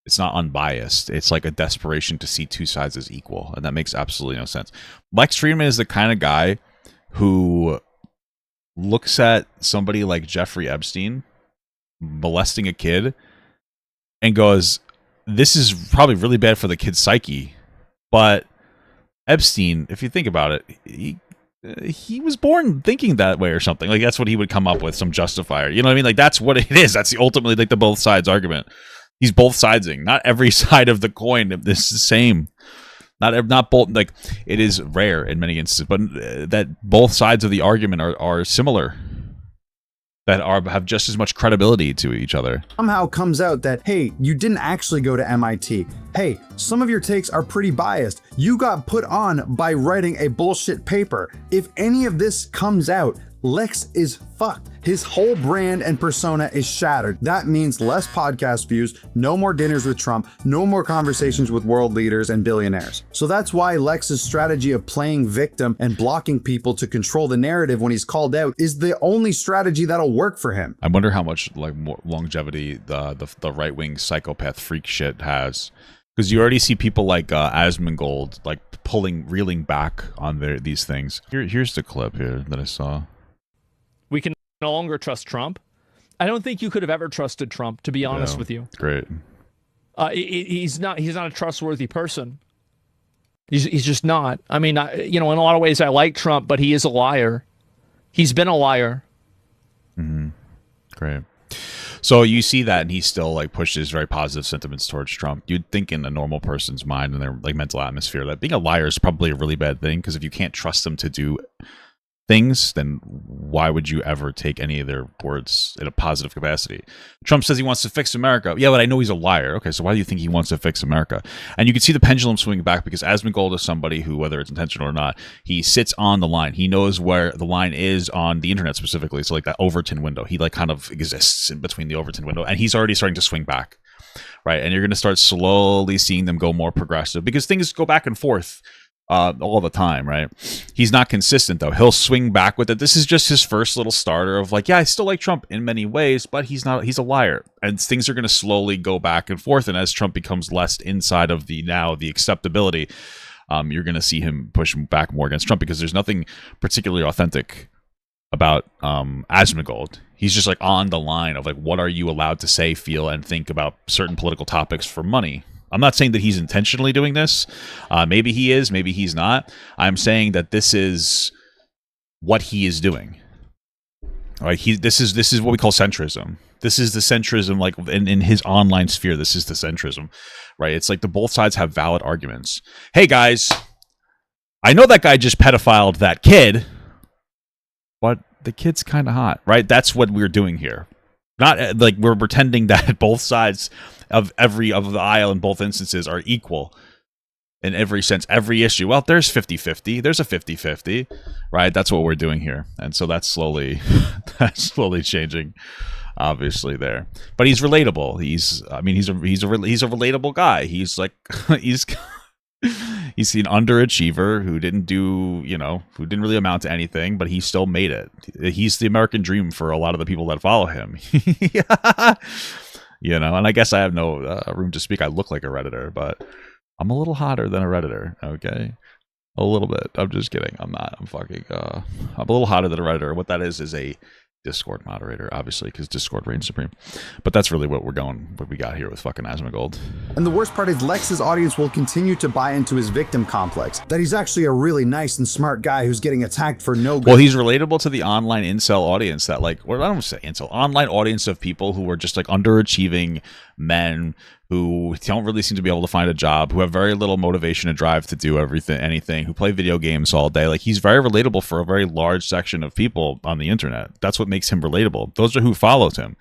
It's not unbiased. It's like a desperation to see two sides as equal, and that makes absolutely no sense. Lex Fridman is the kind of guy who looks at somebody like Jeffrey Epstein molesting a kid and goes, "This is probably really bad for the kid's psyche," but Epstein, if you think about it, he was born thinking that way or something. Like that's what he would come up with, some justifier. You know what I mean? Like that's what it is. That's the ultimately like the both sides argument. He's both sidesing. Not every side of the coin is the same. Not both. Like it is rare in many instances, but that both sides of the argument are similar. That have just as much credibility to each other. Somehow comes out that, hey, you didn't actually go to MIT. Hey, some of your takes are pretty biased. You got put on by writing a bullshit paper. If any of this comes out, Lex is fucked. His whole brand and persona is shattered. That means less podcast views, no more dinners with Trump, no more conversations with world leaders and billionaires. So that's why Lex's strategy of playing victim and blocking people to control the narrative when he's called out is the only strategy that'll work for him. I wonder how much like more longevity the right-wing psychopath freak shit has. Because you already see people like Asmongold like reeling back on these things. Here's the clip here that I saw. We can no longer trust Trump. I don't think you could have ever trusted Trump, to be honest with you. Great. He's not a trustworthy person. He's just not. I mean, in a lot of ways, I like Trump, but he is a liar. He's been a liar. Mm-hmm. Great. So you see that, and he still like pushes very positive sentiments towards Trump. You'd think in a normal person's mind and their like mental atmosphere that being a liar is probably a really bad thing, because if you can't trust them to do things, then why would you ever take any of their words in a positive capacity? Trump says he wants to fix America. Yeah, but I know he's a liar. Okay, so why do you think he wants to fix America? And you can see the pendulum swinging back, because Asmongold is somebody who, whether it's intentional or not, he sits on the line. He knows where the line is on the internet specifically. So like that Overton window, he like kind of exists in between the Overton window, and he's already starting to swing back, right? And you're going to start slowly seeing them go more progressive, because things go back and forth all the time, right? He's not consistent though. He'll swing back with it. This is just his first little starter of like, yeah, I still like Trump in many ways, but he's a liar. And things are going to slowly go back and forth. And as Trump becomes less inside of the acceptability, you're going to see him push back more against Trump, because there's nothing particularly authentic about Asmongold. He's just like on the line of like, what are you allowed to say, feel, and think about certain political topics for money? I'm not saying that he's intentionally doing this. Maybe he is, maybe he's not. I'm saying that this is what he is doing. All right, this is what we call centrism. This is the centrism, like in his online sphere. This is the centrism, right? It's like both sides have valid arguments. Hey guys, I know that guy just pedophiled that kid, but the kid's kind of hot, right? That's what we're doing here. Not like we're pretending that both sides of the aisle in both instances are equal in every sense, every issue. Well, there's 50-50. There's a 50-50, right? That's what we're doing here. And so that's slowly changing, obviously, there. But he's relatable. He's a relatable guy. He's like he's an underachiever who didn't really amount to anything, but he still made it. He's the American dream for a lot of the people that follow him. And I guess I have no room to speak. I look like a Redditor, but I'm a little hotter than a Redditor, okay? A little bit. I'm just kidding. I'm not. I'm a little hotter than a Redditor. What that is a Discord moderator, obviously, because Discord reigns supreme. But that's really what we got here with fucking Asmongold. And the worst part is Lex's audience will continue to buy into his victim complex, that he's actually a really nice and smart guy who's getting attacked for no good. Well, he's relatable to the online incel audience that I don't want to say incel, online audience of people who are just like underachieving men who don't really seem to be able to find a job, who have very little motivation and drive to do anything, who play video games all day. Like, he's very relatable for a very large section of people on the internet. That's what makes him relatable. Those are who follows him.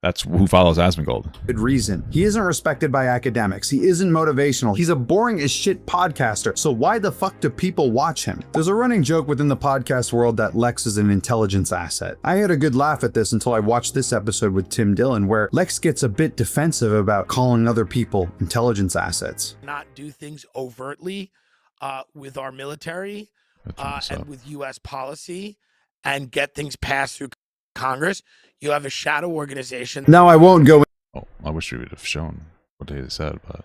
That's who follows Asmongold. Good reason. He isn't respected by academics. He isn't motivational. He's a boring as shit podcaster. So why the fuck do people watch him? There's a running joke within the podcast world that Lex is an intelligence asset. I had a good laugh at this until I watched this episode with Tim Dillon, where Lex gets a bit defensive about calling other people intelligence assets. Not do things overtly with our military and with U.S. policy and get things passed through Congress. You have a shadow organization. Now, I won't go I wish we would have shown what they said, but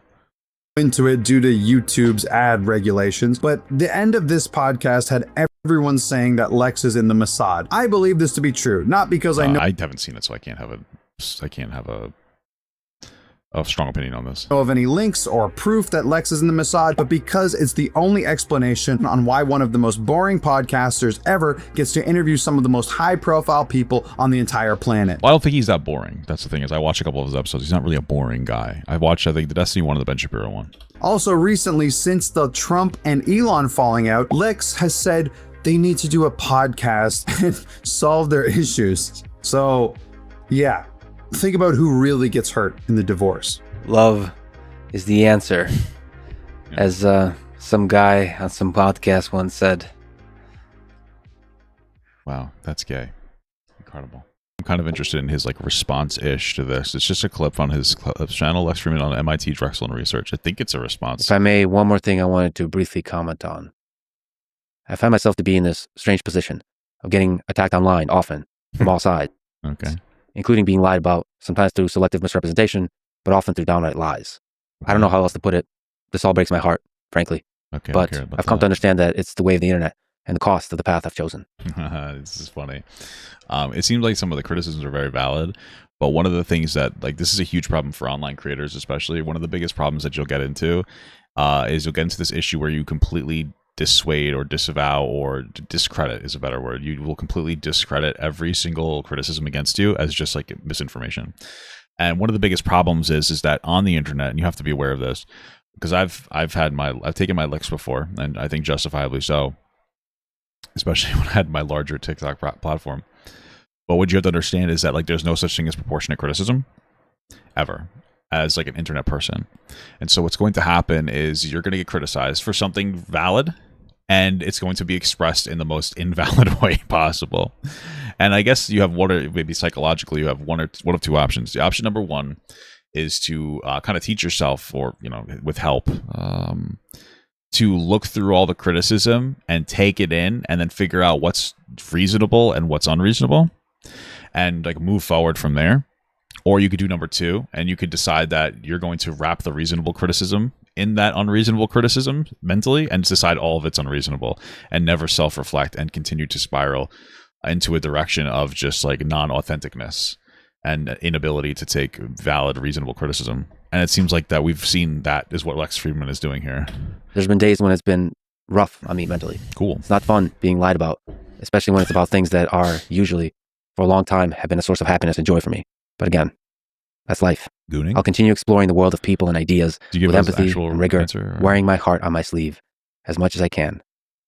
into it due to YouTube's ad regulations, but the end of this podcast had everyone saying that Lex is in the Mossad. I believe this to be true, not because I know I haven't seen it, so I can't have a strong opinion on this. Of any links or proof that Lex is in the Mossad, but because it's the only explanation on why one of the most boring podcasters ever gets to interview some of the most high-profile people on the entire planet. Well, I don't think he's that boring. That's the thing, is I watched a couple of his episodes. He's not really a boring guy. I think the Destiny one and the Ben Shapiro one. Also, recently, since the Trump and Elon falling out, Lex has said they need to do a podcast and solve their issues. So, yeah. Think about who really gets hurt in the divorce. Love is the answer. As some guy on some podcast once said. Wow, that's gay. Incredible. I'm kind of interested in his response-ish to this. It's just a clip on his channel, Lex Fridman on MIT Drexel and Research. I think it's a response. If I may, one more thing I wanted to briefly comment on. I find myself to be in this strange position of getting attacked online often from all sides. Okay. Including being lied about, sometimes through selective misrepresentation, but often through downright lies. I don't know how else to put it. This all breaks my heart, frankly. Okay, but I've come to understand that it's the way of the internet and the cost of the path I've chosen. This is funny. It seems like some of the criticisms are very valid, but one of the things that, this is a huge problem for online creators, especially one of the biggest problems that you'll get into is you'll get into this issue where you completely dissuade or disavow or discredit is a better word. You will completely discredit every single criticism against you as just like misinformation. And one of the biggest problems is that on the internet, and you have to be aware of this, because I've taken my licks before, and I think justifiably so, especially when I had my larger TikTok platform. But what you have to understand is that like there's no such thing as proportionate criticism ever as like an internet person. And so what's going to happen is you're going to get criticized for something valid, and it's going to be expressed in the most invalid way possible. And I guess you have maybe psychologically you have one of two options. The option number one is to kind of teach yourself, or with help, to look through all the criticism and take it in, and then figure out what's reasonable and what's unreasonable, and like move forward from there. Or you could do number two, and you could decide that you're going to wrap the reasonable criticism in that unreasonable criticism mentally, and decide all of it's unreasonable, and never self-reflect and continue to spiral into a direction of just like non-authenticness and inability to take valid, reasonable criticism. And it seems like that we've seen that is what Lex Fridman is doing here. There's been days when it's been rough on me mentally. Cool. It's not fun being lied about, especially when it's about things that are usually, for a long time, have been a source of happiness and joy for me. But again, that's life. Gooning? I'll continue exploring the world of people and ideas with empathy and rigor, wearing my heart on my sleeve as much as I can.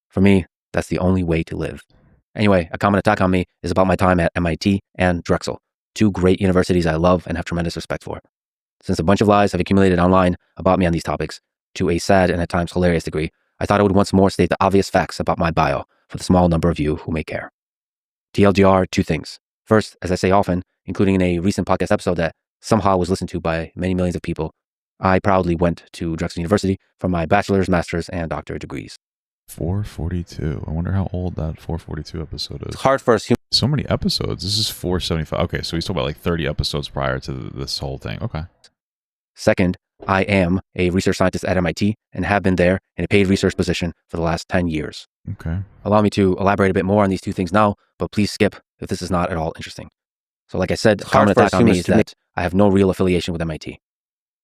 For me, that's the only way to live. Anyway, a common attack on me is about my time at MIT and Drexel, two great universities I love and have tremendous respect for. Since a bunch of lies have accumulated online about me on these topics, to a sad and at times hilarious degree, I thought I would once more state the obvious facts about my bio for the small number of you who may care. TLDR, two things. First, as I say often, including in a recent podcast episode that somehow was listened to by many millions of people, I proudly went to Drexel University for my bachelor's, master's, and doctorate degrees. 442. I wonder how old that 442 episode is. It's hard for us so many episodes. This is 475. Okay, so he's talking about like 30 episodes prior to this whole thing. Okay. Second, I am a research scientist at MIT and have been there in a paid research position for the last 10 years. Okay. Allow me to elaborate a bit more on these two things now, but please skip if this is not at all interesting. So like I said, the common attack on me is that I have no real affiliation with MIT.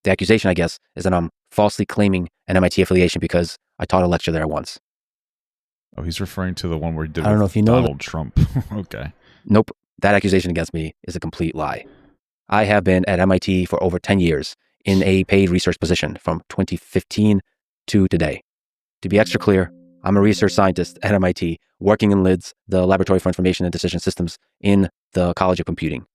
The accusation, I guess, is that I'm falsely claiming an MIT affiliation because I taught a lecture there once. Oh, he's referring to the one where he did I don't know if you know Donald Trump. Okay. Nope. That accusation against me is a complete lie. I have been at MIT for over 10 years in a paid research position from 2015 to today. To be extra clear, I'm a research scientist at MIT working in LIDS, the Laboratory for Information and Decision Systems in the College of Computing.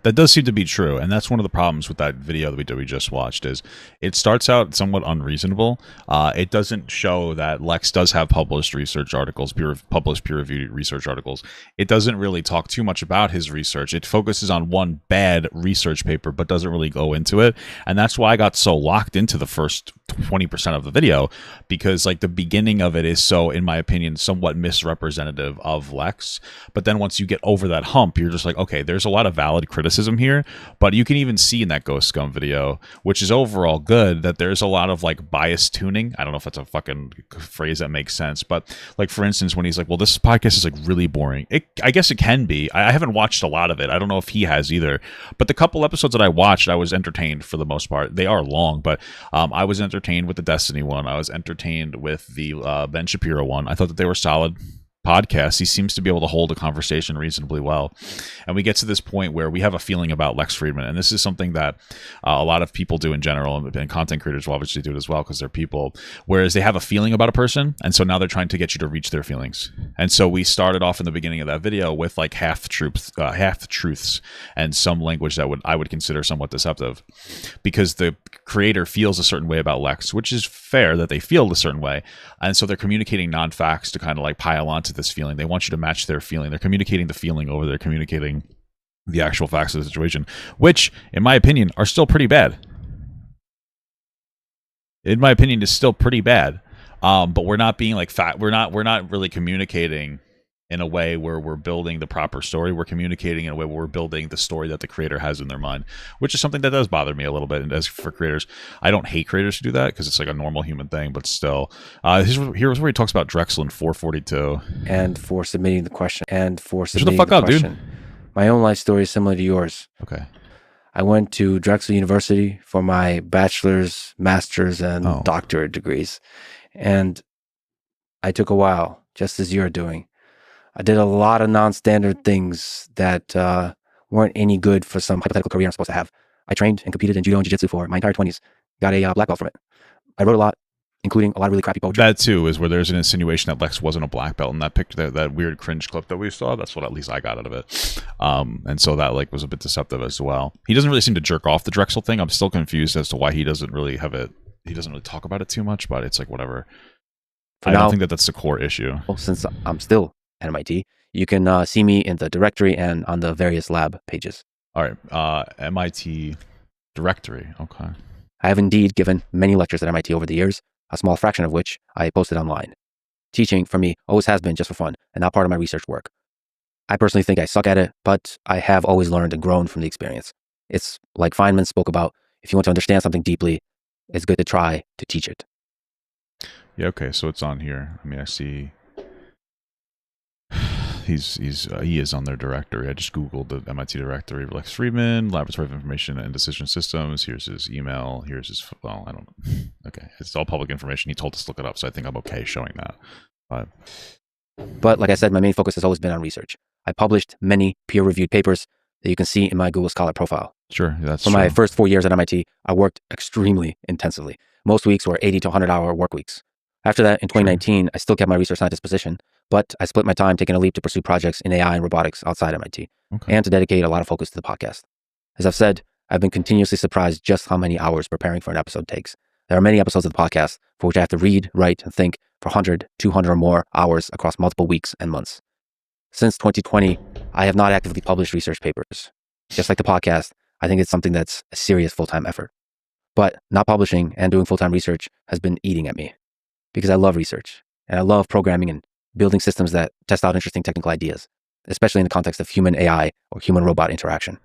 That does seem to be true, and that's one of the problems with that video that we just watched. Is it starts out somewhat unreasonable. It doesn't show that Lex does have published research articles, published peer-reviewed research articles. It doesn't really talk too much about his research. It focuses on one bad research paper, but doesn't really go into it. And that's why I got so locked into the first 20% of the video, because like the beginning of it is so, in my opinion, somewhat misrepresentative of Lex. But then once you get over that hump, you're just like, okay, there's a lot of valid criticism here. But you can even see in that Ghost Scum video, which is overall good, that there's a lot of like bias tuning. I don't know if that's a fucking phrase that makes sense, but like for instance, when he's like, well, this podcast is like really boring. I guess it can be. I haven't watched a lot of it. I don't know if he has either. But the couple episodes that I watched, I was entertained for the most part. They are long, but I was entertained with the Destiny one. I was entertained with the Ben Shapiro one. I thought that they were solid podcasts. He seems to be able to hold a conversation reasonably well. And we get to this point where we have a feeling about Lex Fridman. And this is something that a lot of people do in general, and content creators will obviously do it as well because they're people, whereas they have a feeling about a person. And so now they're trying to get you to reach their feelings. And so we started off in the beginning of that video with like half truths and some language that I would consider somewhat deceptive, because the creator feels a certain way about Lex, which is fair that they feel a certain way. And so they're communicating non-facts to kind of like pile onto this feeling. They want you to match their feeling. They're communicating the feeling over there, communicating the actual facts of the situation, which, in my opinion, are still pretty bad. In my opinion, is still pretty bad. But we're not being like fat. We're not really communicating in a way where we're building the proper story. We're communicating in a way where we're building the story that the creator has in their mind, which is something that does bother me a little bit. And as for creators, I don't hate creators to do that because it's like a normal human thing, but still. Here's where he talks about Drexel in 442. And for submitting the question. Shut the fuck up, dude. My own life story is similar to yours. Okay. I went to Drexel University for my bachelor's, master's, and doctorate degrees. And I took a while, just as you're doing. I did a lot of non-standard things that weren't any good for some hypothetical career I'm supposed to have. I trained and competed in judo and jiu-jitsu for my entire 20s. Got a black belt from it. I wrote a lot, including a lot of really crappy poetry. That too is where there's an insinuation that Lex wasn't a black belt in that picture, that weird cringe clip that we saw. That's what at least I got out of it. And so that like was a bit deceptive as well. He doesn't really seem to jerk off the Drexel thing. I'm still confused as to why he doesn't really have it. He doesn't really talk about it too much, but it's like whatever. I don't think that that's the core issue. Since I'm still at MIT, you can see me in the directory and on the various lab pages. All right, MIT directory. Okay. I have indeed given many lectures at MIT over the years, a small fraction of which I posted online. Teaching, for me, always has been just for fun and not part of my research work. I personally think I suck at it, but I have always learned and grown from the experience. It's like Feynman spoke about, if you want to understand something deeply, it's good to try to teach it. Yeah, okay, so it's on here. I mean, I see he is on their directory. I just Googled the MIT directory of Lex Fridman, Laboratory of Information and Decision Systems. Here's his email. Here's his, well, I don't know. Okay, it's all public information. He told us to look it up, so I think I'm okay showing that. But like I said, my main focus has always been on research. I published many peer-reviewed papers that you can see in my Google Scholar profile. Sure, that's For my first 4 years at MIT, I worked extremely intensively. Most weeks were 80 to 100-hour work weeks. After that, in 2019, I still kept my research scientist position, but I split my time taking a leap to pursue projects in AI and robotics outside MIT, and to dedicate a lot of focus to the podcast. As I've said, I've been continuously surprised just how many hours preparing for an episode takes. There are many episodes of the podcast for which I have to read, write, and think for 100, 200 or more hours across multiple weeks and months. Since 2020, I have not actively published research papers. Just like the podcast, I think it's something that's a serious full-time effort. But not publishing and doing full-time research has been eating at me, because I love research and I love programming and building systems that test out interesting technical ideas, especially in the context of human AI or human robot interaction.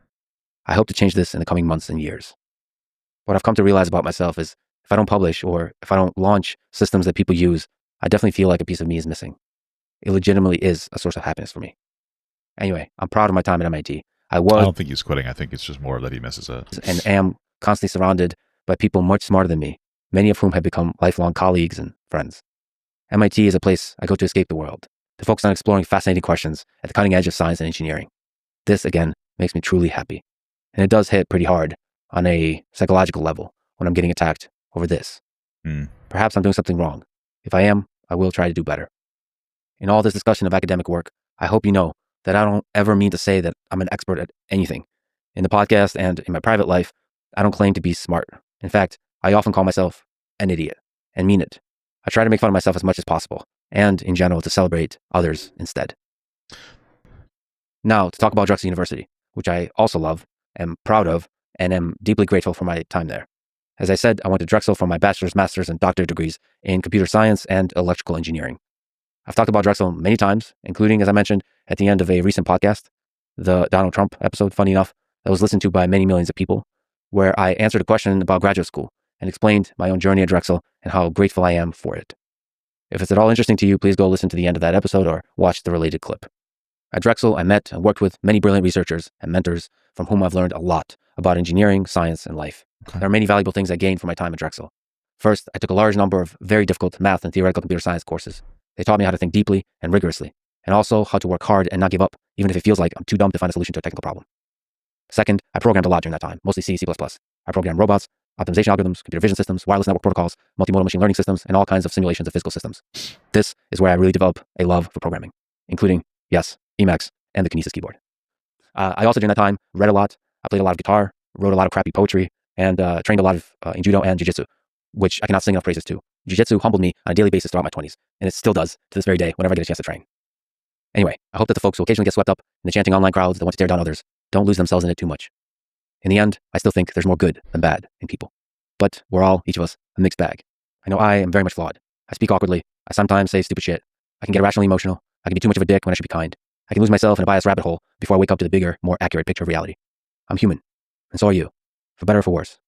I hope to change this in the coming months and years. What I've come to realize about myself is if I don't publish or if I don't launch systems that people use, I definitely feel like a piece of me is missing. It legitimately is a source of happiness for me. Anyway, I'm proud of my time at MIT. I don't think he's quitting. I think it's just more that he misses it. And am constantly surrounded by people much smarter than me, many of whom have become lifelong colleagues and friends. MIT is a place I go to escape the world, to focus on exploring fascinating questions at the cutting edge of science and engineering. This, again, makes me truly happy. And it does hit pretty hard on a psychological level when I'm getting attacked over this. Perhaps I'm doing something wrong. If I am, I will try to do better. In all this discussion of academic work, I hope you know that I don't ever mean to say that I'm an expert at anything. In the podcast and in my private life, I don't claim to be smart. In fact, I often call myself an idiot and mean it. I try to make fun of myself as much as possible, and in general to celebrate others instead. Now, to talk about Drexel University, which I also love, am proud of, and am deeply grateful for my time there. As I said, I went to Drexel for my bachelor's, master's, and doctorate degrees in computer science and electrical engineering. I've talked about Drexel many times, including, as I mentioned, at the end of a recent podcast, the Donald Trump episode, funny enough, that was listened to by many millions of people, where I answered a question about graduate school and explained my own journey at Drexel and how grateful I am for it. If it's at all interesting to you, please go listen to the end of that episode or watch the related clip. At Drexel, I met and worked with many brilliant researchers and mentors from whom I've learned a lot about engineering, science, and life. There are many valuable things I gained from my time at Drexel. First, I took a large number of very difficult math and theoretical computer science courses. They taught me how to think deeply and rigorously, and also how to work hard and not give up, even if it feels like I'm too dumb to find a solution to a technical problem. Second, I programmed a lot during that time, mostly C, C++. I programmed robots, optimization algorithms, computer vision systems, wireless network protocols, multimodal machine learning systems, and all kinds of simulations of physical systems. This is where I really developed a love for programming, including, yes, Emacs and the Kinesis keyboard. I also, during that time, read a lot. I played a lot of guitar, wrote a lot of crappy poetry, and trained a lot of in judo and jiu-jitsu, which I cannot sing enough praises to. Jiu-jitsu humbled me on a daily basis throughout my 20s, and it still does to this very day whenever I get a chance to train. Anyway, I hope that the folks who occasionally get swept up in the chanting online crowds that want to tear down others don't lose themselves in it too much. In the end, I still think there's more good than bad in people. But we're all, each of us, a mixed bag. I know I am very much flawed. I speak awkwardly. I sometimes say stupid shit. I can get irrationally emotional. I can be too much of a dick when I should be kind. I can lose myself in a biased rabbit hole before I wake up to the bigger, more accurate picture of reality. I'm human. And so are you. For better or for worse.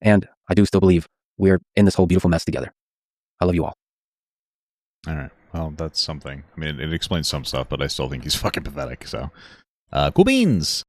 And I do still believe we're in this whole beautiful mess together. I love you all. All right. Well, that's something. I mean, it explains some stuff, but I still think he's fucking pathetic. So, cool beans.